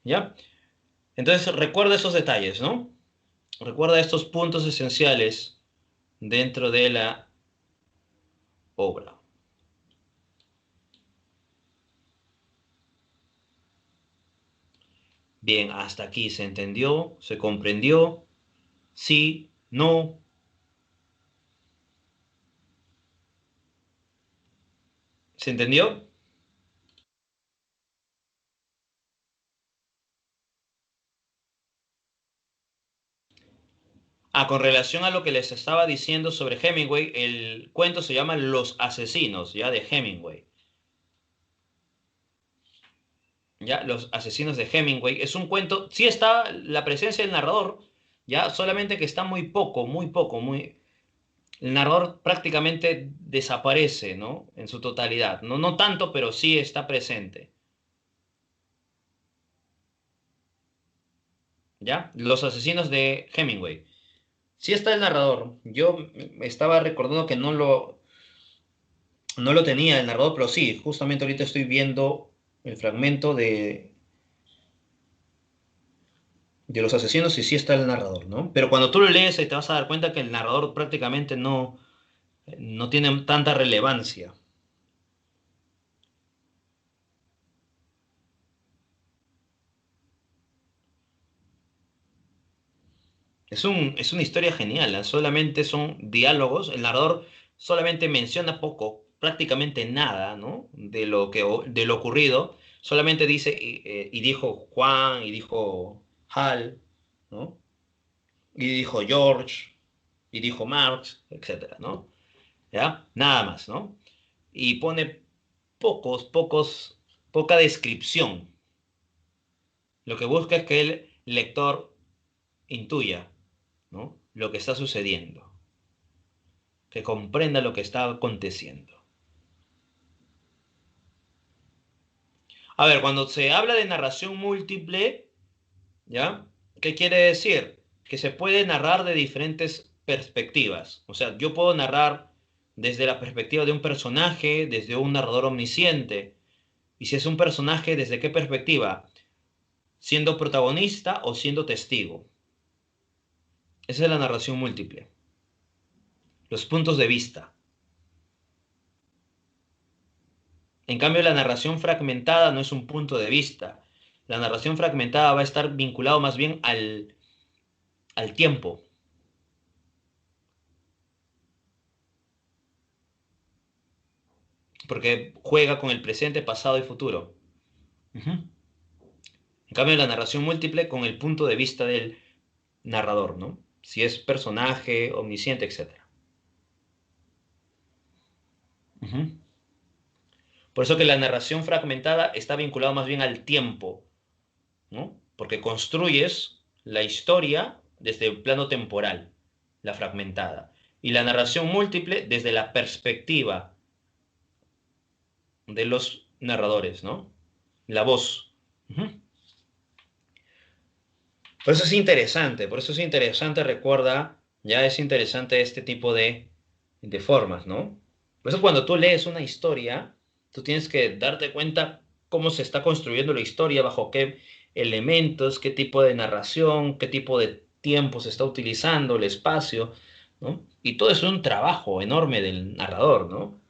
¿Ya? Entonces recuerda esos detalles, ¿no? Recuerda estos puntos esenciales dentro de la obra. Bien, hasta aquí se entendió, se comprendió, sí, no. ¿Se entendió? Ah, con relación a lo que les estaba diciendo sobre Hemingway, el cuento se llama Los Asesinos, ya de Hemingway. Ya, Los Asesinos de Hemingway. Es un cuento, sí está la presencia del narrador, ya, solamente que está muy poco, muy poco, muy... El narrador prácticamente desaparece, ¿no? En su totalidad. No, no tanto, pero sí está presente. ¿Ya? Los Asesinos de Hemingway. Sí está el narrador. Yo estaba recordando que no lo tenía el narrador, pero sí, justamente ahorita estoy viendo el fragmento de los asesinos y sí está el narrador, ¿no? Pero cuando tú lo lees ahí te vas a dar cuenta que el narrador prácticamente no tiene tanta relevancia. Es una historia genial, ¿eh? Solamente son diálogos. El narrador solamente menciona poco, prácticamente nada, ¿no? De lo ocurrido. Solamente dice, y dijo Juan, y dijo Hal, ¿no? Y dijo George, y dijo Marx, etcétera, ¿no? ¿Ya? Nada más, ¿no? Y pone poca descripción. Lo que busca es que el lector intuya, ¿no? Lo que está sucediendo, que comprenda lo que está aconteciendo. A ver, cuando se habla de narración múltiple, ¿ya? ¿Qué quiere decir? Que se puede narrar de diferentes perspectivas. O sea, yo puedo narrar desde la perspectiva de un personaje, desde un narrador omnisciente. Y si es un personaje, ¿desde qué perspectiva? ¿Siendo protagonista o siendo testigo? Esa es la narración múltiple. Los puntos de vista. En cambio, la narración fragmentada no es un punto de vista. La narración fragmentada va a estar vinculado más bien al tiempo, porque juega con el presente, pasado y futuro. Ujú. En cambio, la narración múltiple con el punto de vista del narrador, ¿no? Si es personaje, omnisciente, etc. Ujú. Por eso que la narración fragmentada está vinculada más bien al tiempo, ¿no? Porque construyes la historia, desde el plano temporal, la fragmentada, y la narración múltiple desde la perspectiva de los narradores, ¿no? La voz. Ujú. Por eso es interesante, recuerda, ya es interesante este tipo de formas, ¿no? Por eso cuando tú lees una historia, tú tienes que darte cuenta cómo se está construyendo la historia, bajo qué elementos, qué tipo de narración, qué tipo de tiempo se está utilizando, el espacio, ¿no? Y todo eso es un trabajo enorme del narrador, ¿no?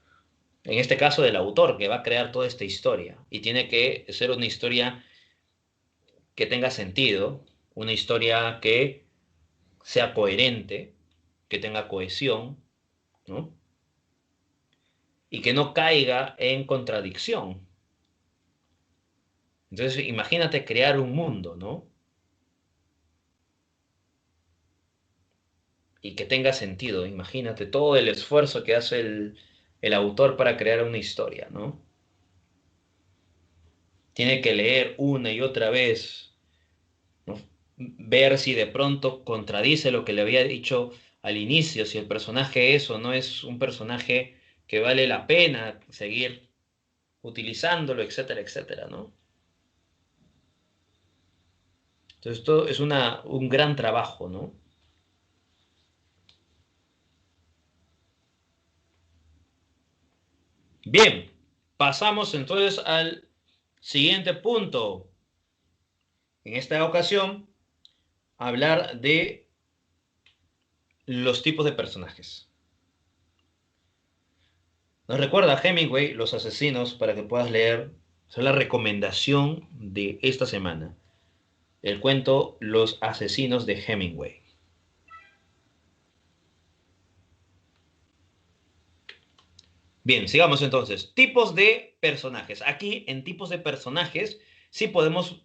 En este caso del autor que va a crear toda esta historia. Y tiene que ser una historia que tenga sentido, una historia que sea coherente, que tenga cohesión, ¿no? Y que no caiga en contradicción. Entonces, imagínate crear un mundo, ¿no? Y que tenga sentido. Imagínate todo el esfuerzo que hace el autor para crear una historia, ¿no? Tiene que leer una y otra vez, ¿no? Ver si de pronto contradice lo que le había dicho al inicio, si el personaje es o no es un personaje que vale la pena seguir utilizándolo, etcétera, etcétera, ¿no? Entonces, esto es un gran trabajo, ¿no? Bien, pasamos entonces al siguiente punto. En esta ocasión, hablar de los tipos de personajes. Nos recuerda Hemingway, Los asesinos, para que puedas leer. Esa es la recomendación de esta semana. El cuento Los asesinos de Hemingway. Bien, sigamos entonces. Tipos de personajes. Aquí, en tipos de personajes, sí podemos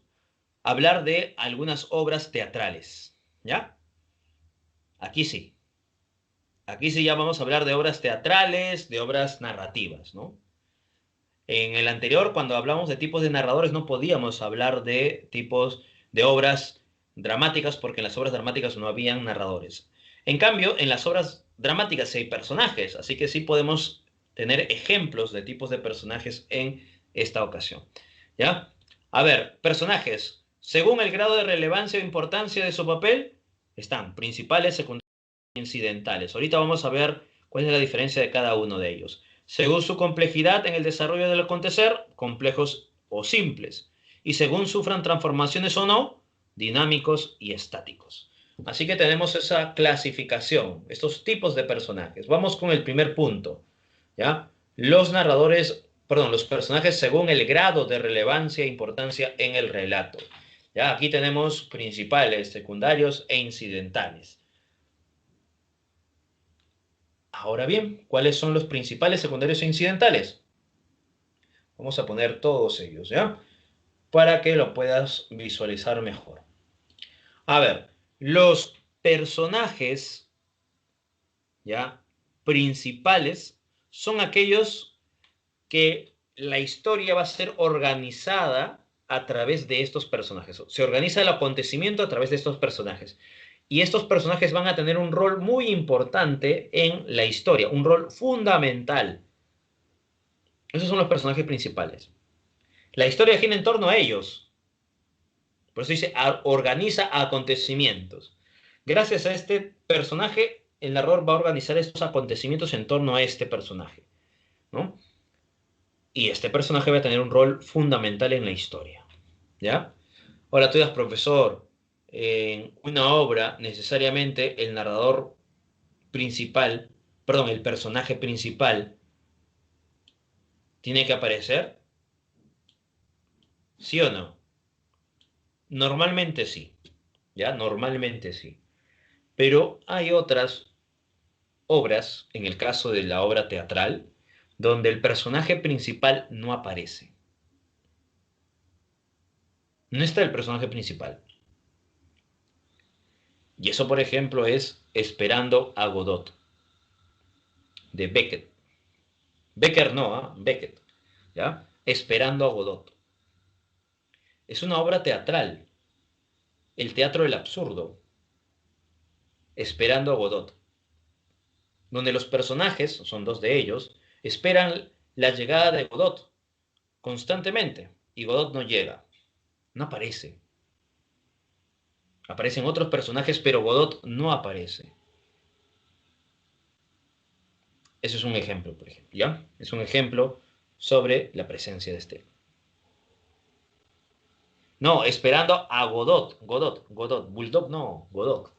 hablar de algunas obras teatrales. ¿Ya? Aquí sí. Aquí sí ya vamos a hablar de obras teatrales, de obras narrativas, ¿no? En el anterior, cuando hablamos de tipos de narradores, no podíamos hablar de tipos de obras dramáticas, porque en las obras dramáticas no habían narradores. En cambio, en las obras dramáticas sí hay personajes, así que sí podemos tener ejemplos de tipos de personajes en esta ocasión. ¿Ya? A ver, personajes. Según el grado de relevancia o importancia de su papel, están principales, secundarios, incidentales. Ahorita vamos a ver cuál es la diferencia de cada uno de ellos. Según su complejidad en el desarrollo del acontecer, complejos o simples. Y según sufran transformaciones o no, dinámicos y estáticos. Así que tenemos esa clasificación, estos tipos de personajes. Vamos con el primer punto, ¿ya? Los narradores, perdón, los personajes según el grado de relevancia e importancia en el relato. ¿Ya? Aquí tenemos principales, secundarios e incidentales. Ahora bien, ¿cuáles son los principales, secundarios e incidentales? Vamos a poner todos ellos, ¿ya? Para que lo puedas visualizar mejor. A ver, los personajes, ¿ya? Principales son aquellos que la historia va a ser organizada a través de estos personajes. Se organiza el acontecimiento a través de estos personajes. Y estos personajes van a tener un rol muy importante en la historia, un rol fundamental. Esos son los personajes principales. La historia gira en torno a ellos. Por eso dice, organiza acontecimientos. Gracias a este personaje, el narrador va a organizar estos acontecimientos en torno a este personaje, ¿no? Y este personaje va a tener un rol fundamental en la historia, ¿ya? Ahora tú digas, profesor, en una obra necesariamente el narrador principal, perdón, el personaje principal tiene que aparecer, ¿sí o no? Normalmente sí, ¿ya? Normalmente sí. Pero hay otras obras, en el caso de la obra teatral, donde el personaje principal no aparece. No está el personaje principal. Y eso, por ejemplo, es Esperando a Godot, de Beckett. Becker no, Beckett, ¿ya? Esperando a Godot. Es una obra teatral, el teatro del absurdo. Esperando a Godot, donde los personajes, son dos de ellos, esperan la llegada de Godot constantemente y Godot no llega, no aparece. Aparecen otros personajes, pero Godot no aparece. Eso es un ejemplo, por ejemplo, ¿ya? Es un ejemplo sobre la presencia de Estela. No, esperando a Godot. Bulldog no, Godot,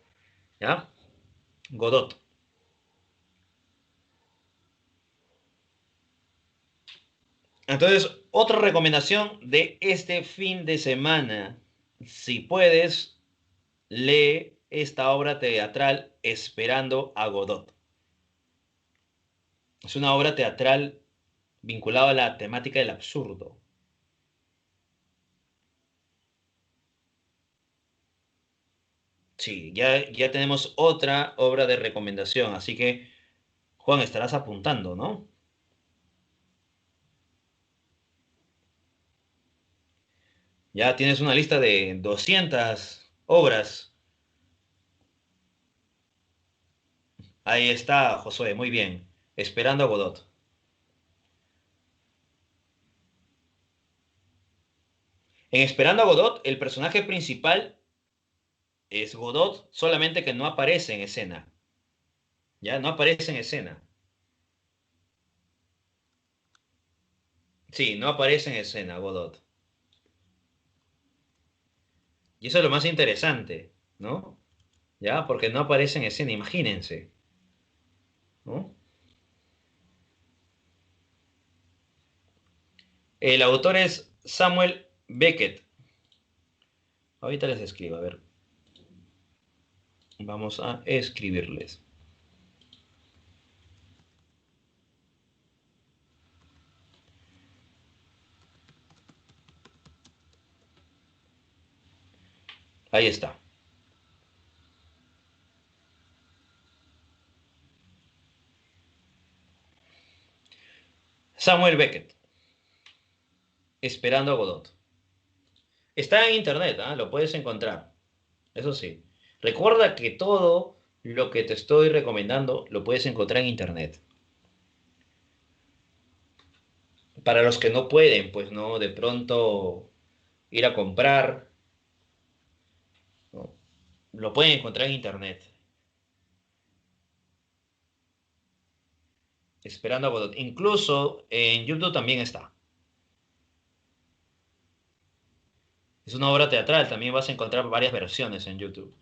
¿ya? Godot. Entonces, otra recomendación de este fin de semana, si puedes, lee esta obra teatral Esperando a Godot. Es una obra teatral vinculada a la temática del absurdo. Sí, ya tenemos otra obra de recomendación, así que, Juan, estarás apuntando, ¿no? Ya tienes una lista de 200 obras. Ahí está, Josué, muy bien. Esperando a Godot. En Esperando a Godot, el personaje principal es Godot, solamente que no aparece en escena. Ya no aparece en escena. Sí, no aparece en escena Godot. Y eso es lo más interesante, ¿no? Ya, porque no aparece en escena, imagínense, ¿no? El autor es Samuel Beckett. Ahorita les escribo, a ver. Vamos a escribirles. Ahí está. Samuel Beckett, Esperando a Godot. Está en internet, ¿ah? Lo puedes encontrar. Eso sí. Recuerda que todo lo que te estoy recomendando lo puedes encontrar en internet. Para los que no pueden, pues, ¿no? De pronto ir a comprar, ¿no? Lo pueden encontrar en internet. Esperando a Godot. Incluso en YouTube también está. Es una obra teatral, también vas a encontrar varias versiones en YouTube.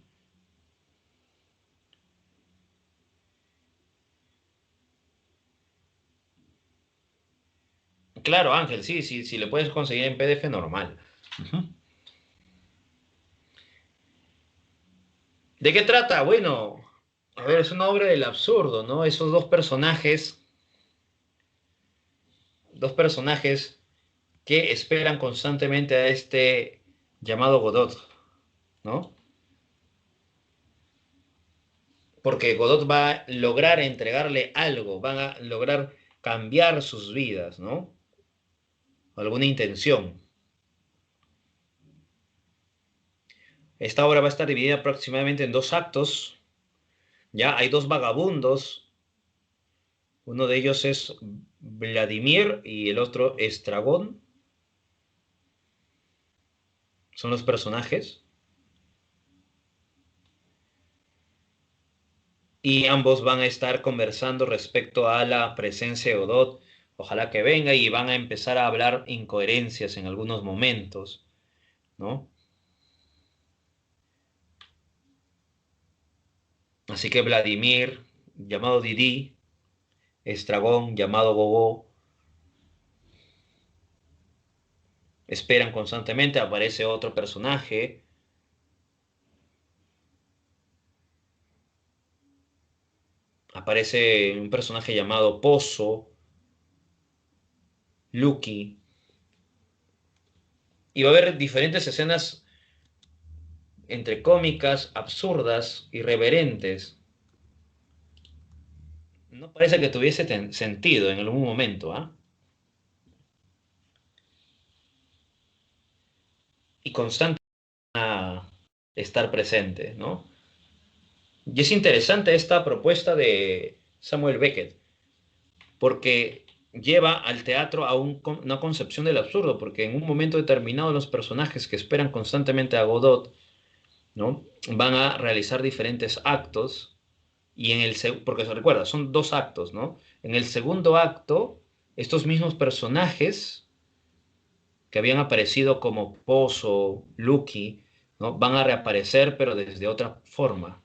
Claro, Ángel, sí, sí, sí, le puedes conseguir en PDF normal. Ujú. ¿De qué trata? Bueno, a ver, es una obra del absurdo, ¿no? Esos dos personajes que esperan constantemente a este llamado Godot, ¿no? Porque Godot va a lograr entregarle algo, van a lograr cambiar sus vidas, ¿no? Alguna intención. Esta obra va a estar dividida aproximadamente en dos actos. Ya hay dos vagabundos. Uno de ellos es Vladimir y el otro Estragón. Son los personajes. Y ambos van a estar conversando respecto a la presencia de Godot. Ojalá que venga y van a empezar a hablar incoherencias en algunos momentos, ¿no? Así que Vladimir, llamado Didi, Estragón, llamado Gogó, esperan constantemente. Aparece otro personaje. Aparece un personaje llamado Pozo, Lucky. Y va a haber diferentes escenas entre cómicas, absurdas, irreverentes. No parece que tuviese sentido en algún momento, ¿ah? Y constante a estar presente, ¿no? Y es interesante esta propuesta de Samuel Beckett, porque lleva al teatro a una concepción del absurdo, porque en un momento determinado los personajes que esperan constantemente a Godot, ¿no? Van a realizar diferentes actos y porque se recuerda, son dos actos, ¿no? En el segundo acto, estos mismos personajes que habían aparecido como Pozo, Lucky, ¿no? Van a reaparecer, pero desde otra forma,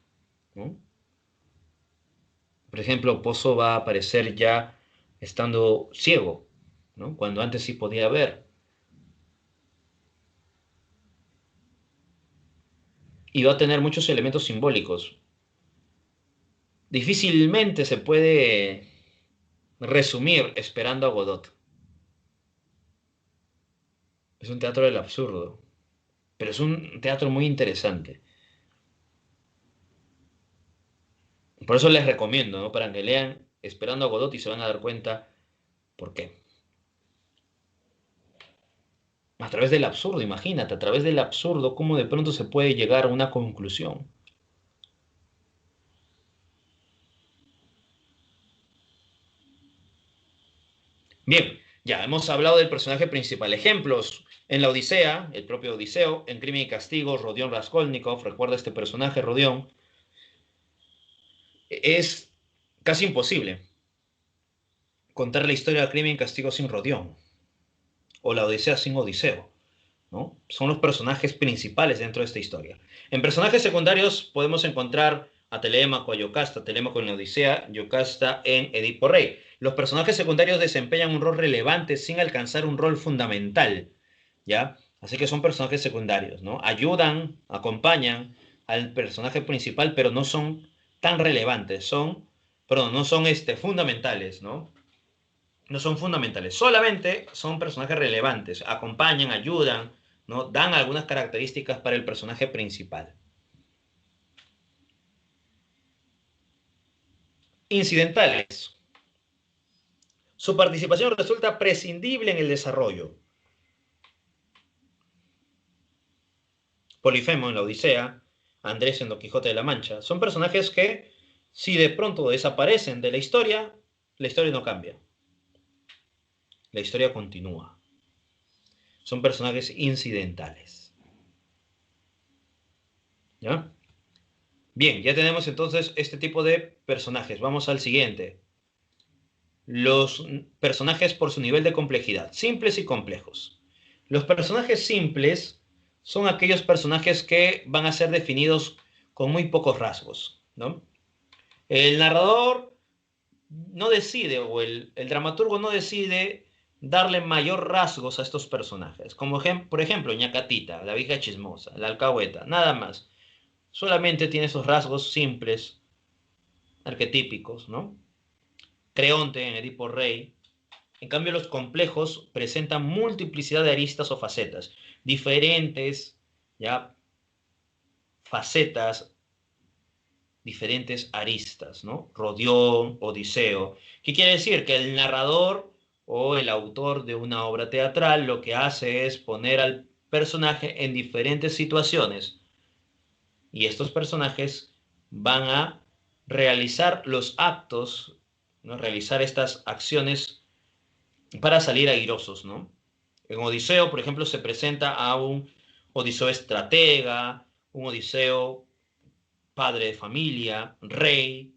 ¿no? Por ejemplo, Pozo va a aparecer ya estando ciego, ¿no? Cuando antes sí podía ver. Y va a tener muchos elementos simbólicos. Difícilmente se puede resumir esperando a Godot. Es un teatro del absurdo, pero es un teatro muy interesante. Por eso les recomiendo, ¿no? Para que lean Esperando a Godot y se van a dar cuenta por qué. A través del absurdo, imagínate, a través del absurdo, cómo de pronto se puede llegar a una conclusión. Bien, ya hemos hablado del personaje principal. Ejemplos, en la Odisea, el propio Odiseo, en Crimen y Castigo, Rodión Raskolnikov, recuerda este personaje, Rodión, es casi imposible contar la historia del Crimen y Castigo sin Rodión, o la Odisea sin Odiseo, ¿no? Son los personajes principales dentro de esta historia. En personajes secundarios podemos encontrar a Telémaco, a Yocasta, Telémaco en la Odisea, Yocasta en Edipo Rey. Los personajes secundarios desempeñan un rol relevante sin alcanzar un rol fundamental, ¿ya? Así que son personajes secundarios, ¿no? Ayudan, acompañan al personaje principal, pero no son tan relevantes, perdón, no son fundamentales, ¿no? No son fundamentales, solamente son personajes relevantes, acompañan, ayudan, ¿no? Dan algunas características para el personaje principal. Incidentales. Su participación resulta prescindible en el desarrollo. Polifemo en la Odisea, Andrés en Don Quijote de la Mancha, son personajes que, si de pronto desaparecen de la historia no cambia. La historia continúa. Son personajes incidentales. ¿Ya? Bien, ya tenemos entonces este tipo de personajes. Vamos al siguiente. Los personajes por su nivel de complejidad, simples y complejos. Los personajes simples son aquellos personajes que van a ser definidos con muy pocos rasgos, ¿no? El narrador no decide, o el dramaturgo no decide darle mayor rasgos a estos personajes, como por ejemplo Ñacatita, la vieja chismosa, la alcahueta, nada más. Solamente tiene esos rasgos simples, arquetípicos, ¿no? Creonte en Edipo Rey. En cambio, los complejos presentan multiplicidad de aristas o facetas, diferentes, ya, facetas, diferentes aristas, ¿no? Rodión, Odiseo. ¿Qué quiere decir? Que el narrador o el autor de una obra teatral lo que hace es poner al personaje en diferentes situaciones y estos personajes van a realizar los actos, ¿no? Realizar estas acciones para salir airosos, ¿no? En Odiseo, por ejemplo, se presenta a un Odiseo estratega, un Odiseo padre de familia, rey.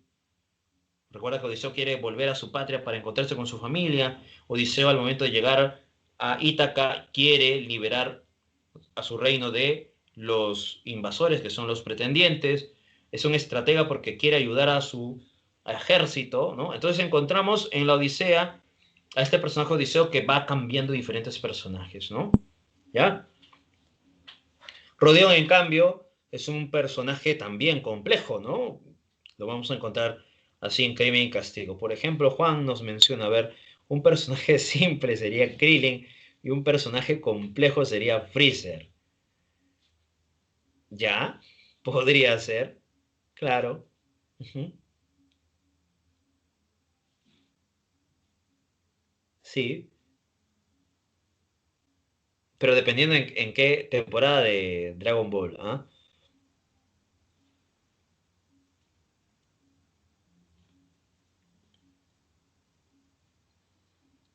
Recuerda que Odiseo quiere volver a su patria para encontrarse con su familia. Odiseo, al momento de llegar a Ítaca, quiere liberar a su reino de los invasores, que son los pretendientes. Es un estratega porque quiere ayudar a su ejército, ¿no? Entonces encontramos en la Odisea a este personaje Odiseo que va cambiando diferentes personajes, ¿no? ¿Ya? Rodeón, en cambio, es un personaje también complejo, ¿no? Lo vamos a encontrar así en Crimen y Castigo. Por ejemplo, Juan nos menciona, a ver, un personaje simple sería Krillin y un personaje complejo sería Freezer. ¿Ya? Podría ser, claro. Ujú. Sí, pero dependiendo en qué temporada de Dragon Ball, ¿ah?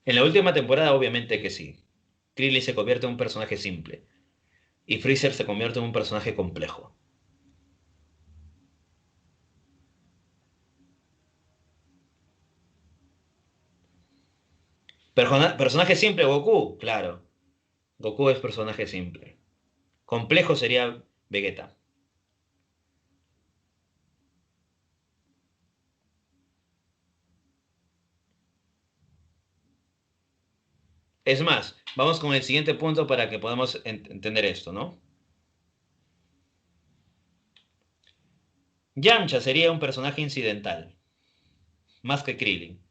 En la última temporada, obviamente que sí. Krillin se convierte en un personaje simple y Freezer se convierte en un personaje complejo. Personaje simple, Goku, claro. Goku es personaje simple. Complejo sería Vegeta. Es más, vamos con el siguiente punto para que podamos entender esto, ¿no? Yamcha sería un personaje incidental, más que Krillin,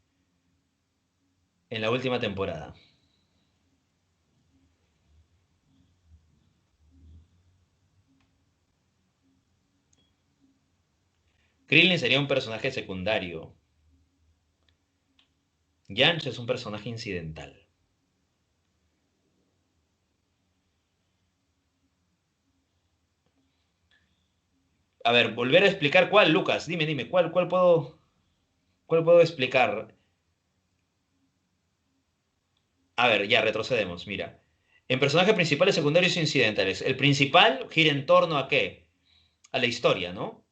en la última temporada. Krillin sería un personaje secundario. Yamcha es un personaje incidental. A ver, volver a explicar cuál, Lucas. Dime, ¿cuál puedo explicar? A ver, ya retrocedemos, mira. En personajes principales, secundarios e incidentales. El principal gira en torno a qué? A la historia, ¿no?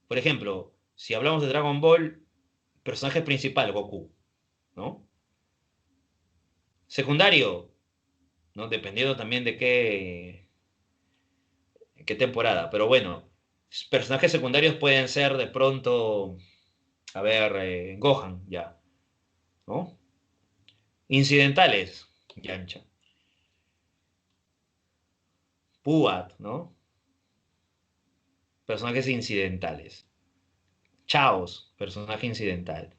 Por ejemplo, si hablamos de Dragon Ball, personaje principal, Goku, ¿no? Secundario, ¿no? Dependiendo también de qué temporada. Pero bueno, personajes secundarios pueden ser de pronto, a ver, Gohan, ya, ¿no? Incidentales, Yancha. Puat, ¿no? Personajes incidentales. Chaos, personaje incidental.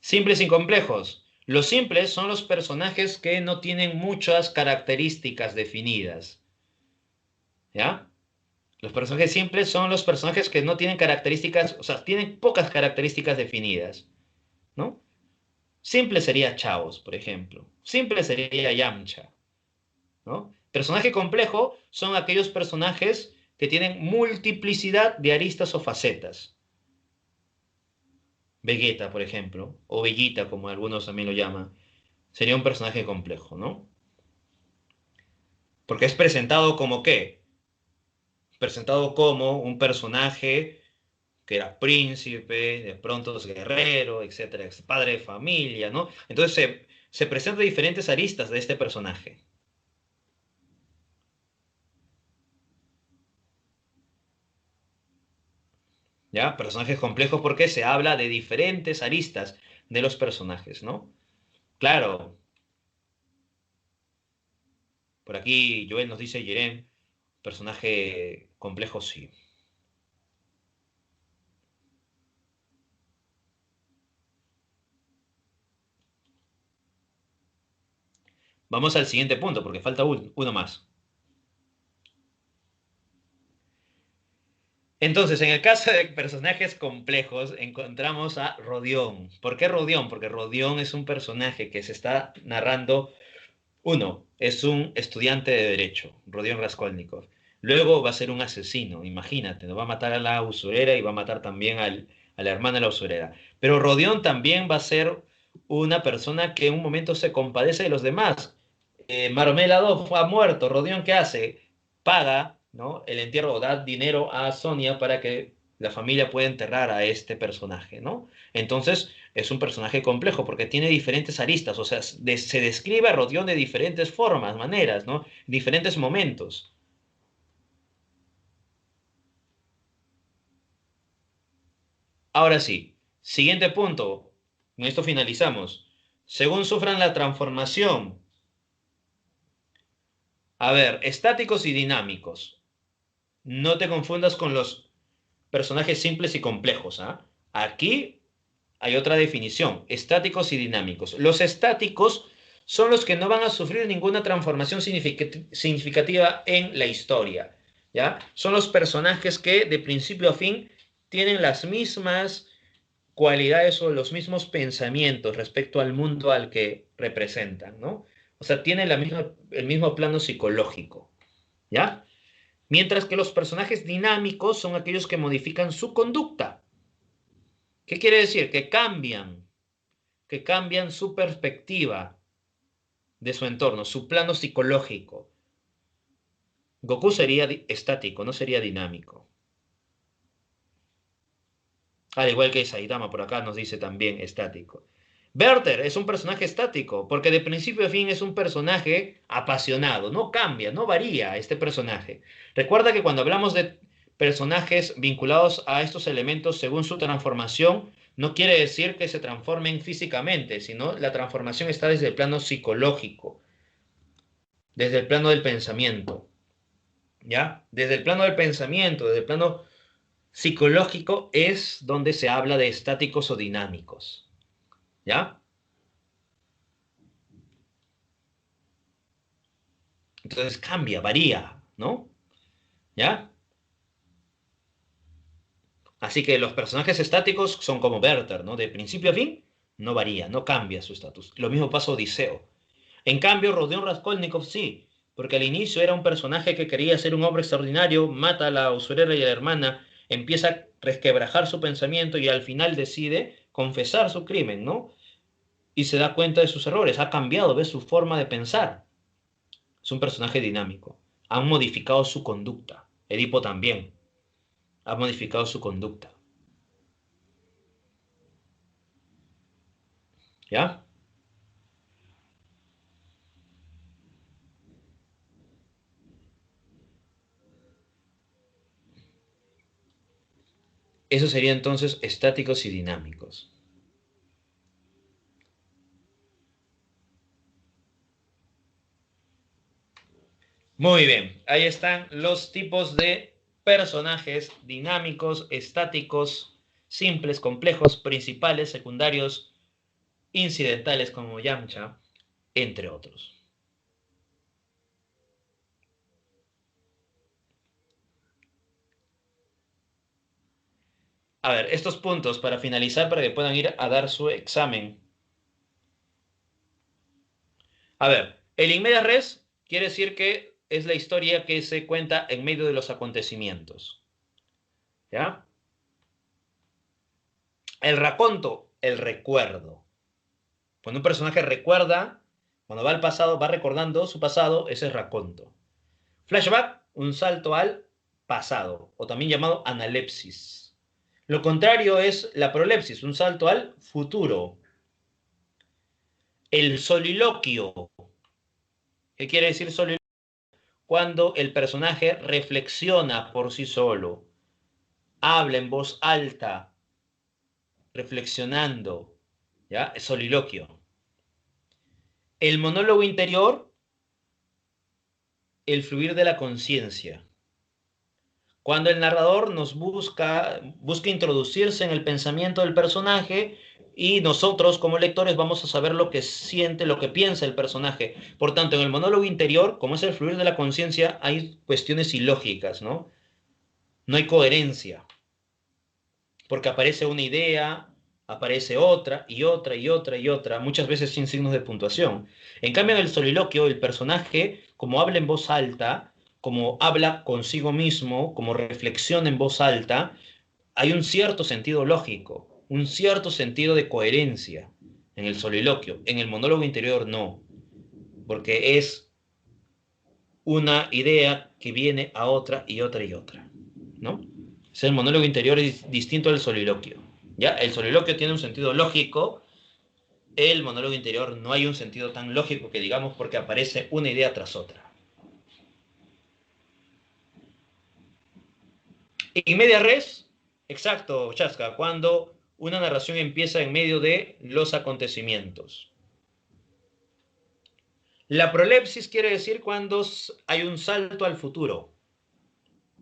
Simples y complejos. Los simples son los personajes que no tienen muchas características definidas. ¿Ya? Los personajes simples son los personajes que no tienen características, o sea, tienen pocas características definidas, ¿no? Simple sería Chaos, por ejemplo. Simple sería Yamcha, ¿no? Personaje complejo son aquellos personajes que tienen multiplicidad de aristas o facetas. Vegeta, por ejemplo, o Vegeta, como algunos también lo llaman, sería un personaje complejo, ¿no? Porque es presentado como ¿qué? Presentado como un personaje que era príncipe, de pronto es guerrero, etcétera, es padre de familia, ¿no? Entonces se presentan diferentes aristas de este personaje, ¿ya? Personajes complejos porque se habla de diferentes aristas de los personajes, ¿no? Claro, por aquí Joel nos dice Jerem, personaje complejo, sí. Vamos al siguiente punto porque falta uno más. Entonces, en el caso de personajes complejos, encontramos a Rodión. ¿Por qué Rodión? Porque Rodión es un personaje que se está narrando. Uno, es un estudiante de Derecho, Rodión Raskolnikov. Luego va a ser un asesino, imagínate, ¿no? Va a matar a la usurera y va a matar también a la hermana de la usurera. Pero Rodión también va a ser una persona que en un momento se compadece de los demás. Marmelado ha muerto, Rodión, ¿qué hace? Paga, ¿no? El entierro o da dinero a Sonia para que la familia pueda enterrar a este personaje, ¿no? Entonces es un personaje complejo porque tiene diferentes aristas, o sea, se describe a Rodión de diferentes formas, maneras, ¿no? Diferentes momentos. Ahora sí, siguiente punto, con esto finalizamos. Según sufran la transformación, a ver, estáticos y dinámicos. No te confundas con los personajes simples y complejos, ¿ah? Aquí hay otra definición, estáticos y dinámicos. Los estáticos son los que no van a sufrir ninguna transformación significativa en la historia, ¿ya? Son los personajes que de principio a fin tienen las mismas cualidades o los mismos pensamientos respecto al mundo al que representan, ¿no? O sea, tienen el mismo plano psicológico, ¿ya? Mientras que los personajes dinámicos son aquellos que modifican su conducta, ¿Qué quiere decir? Que cambian su perspectiva de su entorno, su plano psicológico. Goku sería estático, no sería dinámico. Al igual que Saitama, por acá nos dice también estático. Werther es un personaje estático, porque de principio a fin es un personaje apasionado, no cambia, no varía este personaje. Recuerda que cuando hablamos de personajes vinculados a estos elementos según su transformación, no quiere decir que se transformen físicamente, sino la transformación está desde el plano psicológico, desde el plano del pensamiento, ¿ya? Desde el plano del pensamiento, desde el plano psicológico es donde se habla de estáticos o dinámicos, ¿ya? Entonces cambia, varía, ¿no? ¿Ya? Así que los personajes estáticos son como Werther, ¿no? De principio a fin, no varía, no cambia su estatus. Lo mismo pasa a Odiseo. En cambio, Rodion Raskolnikov sí, porque al inicio era un personaje que quería ser un hombre extraordinario, mata a la usurera y a la hermana, empieza a resquebrajar su pensamiento y al final decide confesar su crimen, ¿no? Y se da cuenta de sus errores, ha cambiado, ve su forma de pensar. Es un personaje dinámico. Han modificado su conducta. Edipo también ha modificado su conducta. ¿Ya? Eso sería entonces estáticos y dinámicos. Muy bien, ahí están los tipos de personajes dinámicos, estáticos, simples, complejos, principales, secundarios, incidentales como Yamcha, entre otros. A ver, estos puntos para finalizar para que puedan ir a dar su examen. A ver, el in medias res quiere decir que es la historia que se cuenta en medio de los acontecimientos. ¿Ya? El raconto, el recuerdo. Cuando un personaje recuerda, cuando va al pasado, va recordando su pasado, ese es raconto. Flashback, un salto al pasado, o también llamado analepsis. Lo contrario es la prolepsis, un salto al futuro. El soliloquio. ¿Qué quiere decir soliloquio? Cuando el personaje reflexiona por sí solo, habla en voz alta, reflexionando, ¿ya? Es soliloquio. El monólogo interior, el fluir de la conciencia. Cuando el narrador busca introducirse en el pensamiento del personaje y nosotros como lectores vamos a saber lo que siente, lo que piensa el personaje. Por tanto, en el monólogo interior, como es el fluir de la conciencia, hay cuestiones ilógicas, ¿no? No hay coherencia, porque aparece una idea, aparece otra y otra y otra y otra, muchas veces sin signos de puntuación. En cambio, en el soliloquio, el personaje, como habla en voz alta, como habla consigo mismo, como reflexiona en voz alta, hay un cierto sentido lógico, un cierto sentido de coherencia en el soliloquio. En el monólogo interior no, porque es una idea que viene a otra y otra y otra, ¿no? Es el monólogo interior es distinto al soliloquio. ¿Ya? El soliloquio tiene un sentido lógico, el monólogo interior no hay un sentido tan lógico que digamos porque aparece una idea tras otra. Y media res, exacto, Chasca, cuando una narración empieza en medio de los acontecimientos. La prolepsis quiere decir cuando hay un salto al futuro.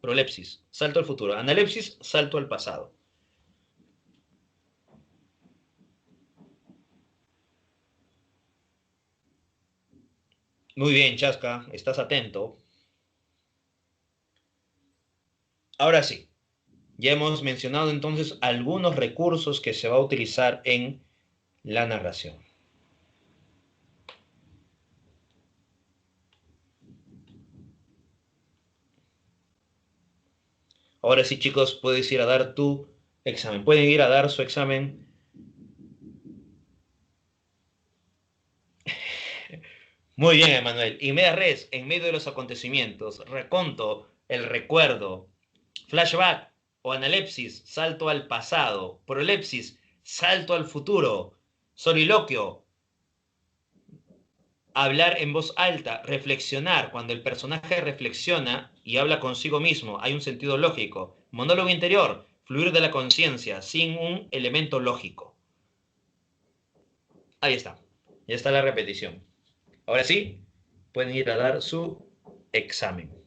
Prolepsis, salto al futuro. Analepsis, salto al pasado. Muy bien, Chasca, estás atento. Ahora sí, ya hemos mencionado entonces algunos recursos que se va a utilizar en la narración. Ahora sí, chicos, puedes ir a dar tu examen. Pueden ir a dar su examen. Muy bien, Emanuel. Y media res, en medio de los acontecimientos, reconto, el recuerdo, flashback o analepsis, salto al pasado, prolepsis, salto al futuro, soliloquio, hablar en voz alta, reflexionar, cuando el personaje reflexiona y habla consigo mismo, hay un sentido lógico, monólogo interior, fluir de la conciencia, sin un elemento lógico. Ahí está, ya está la repetición. Ahora sí, pueden ir a dar su examen.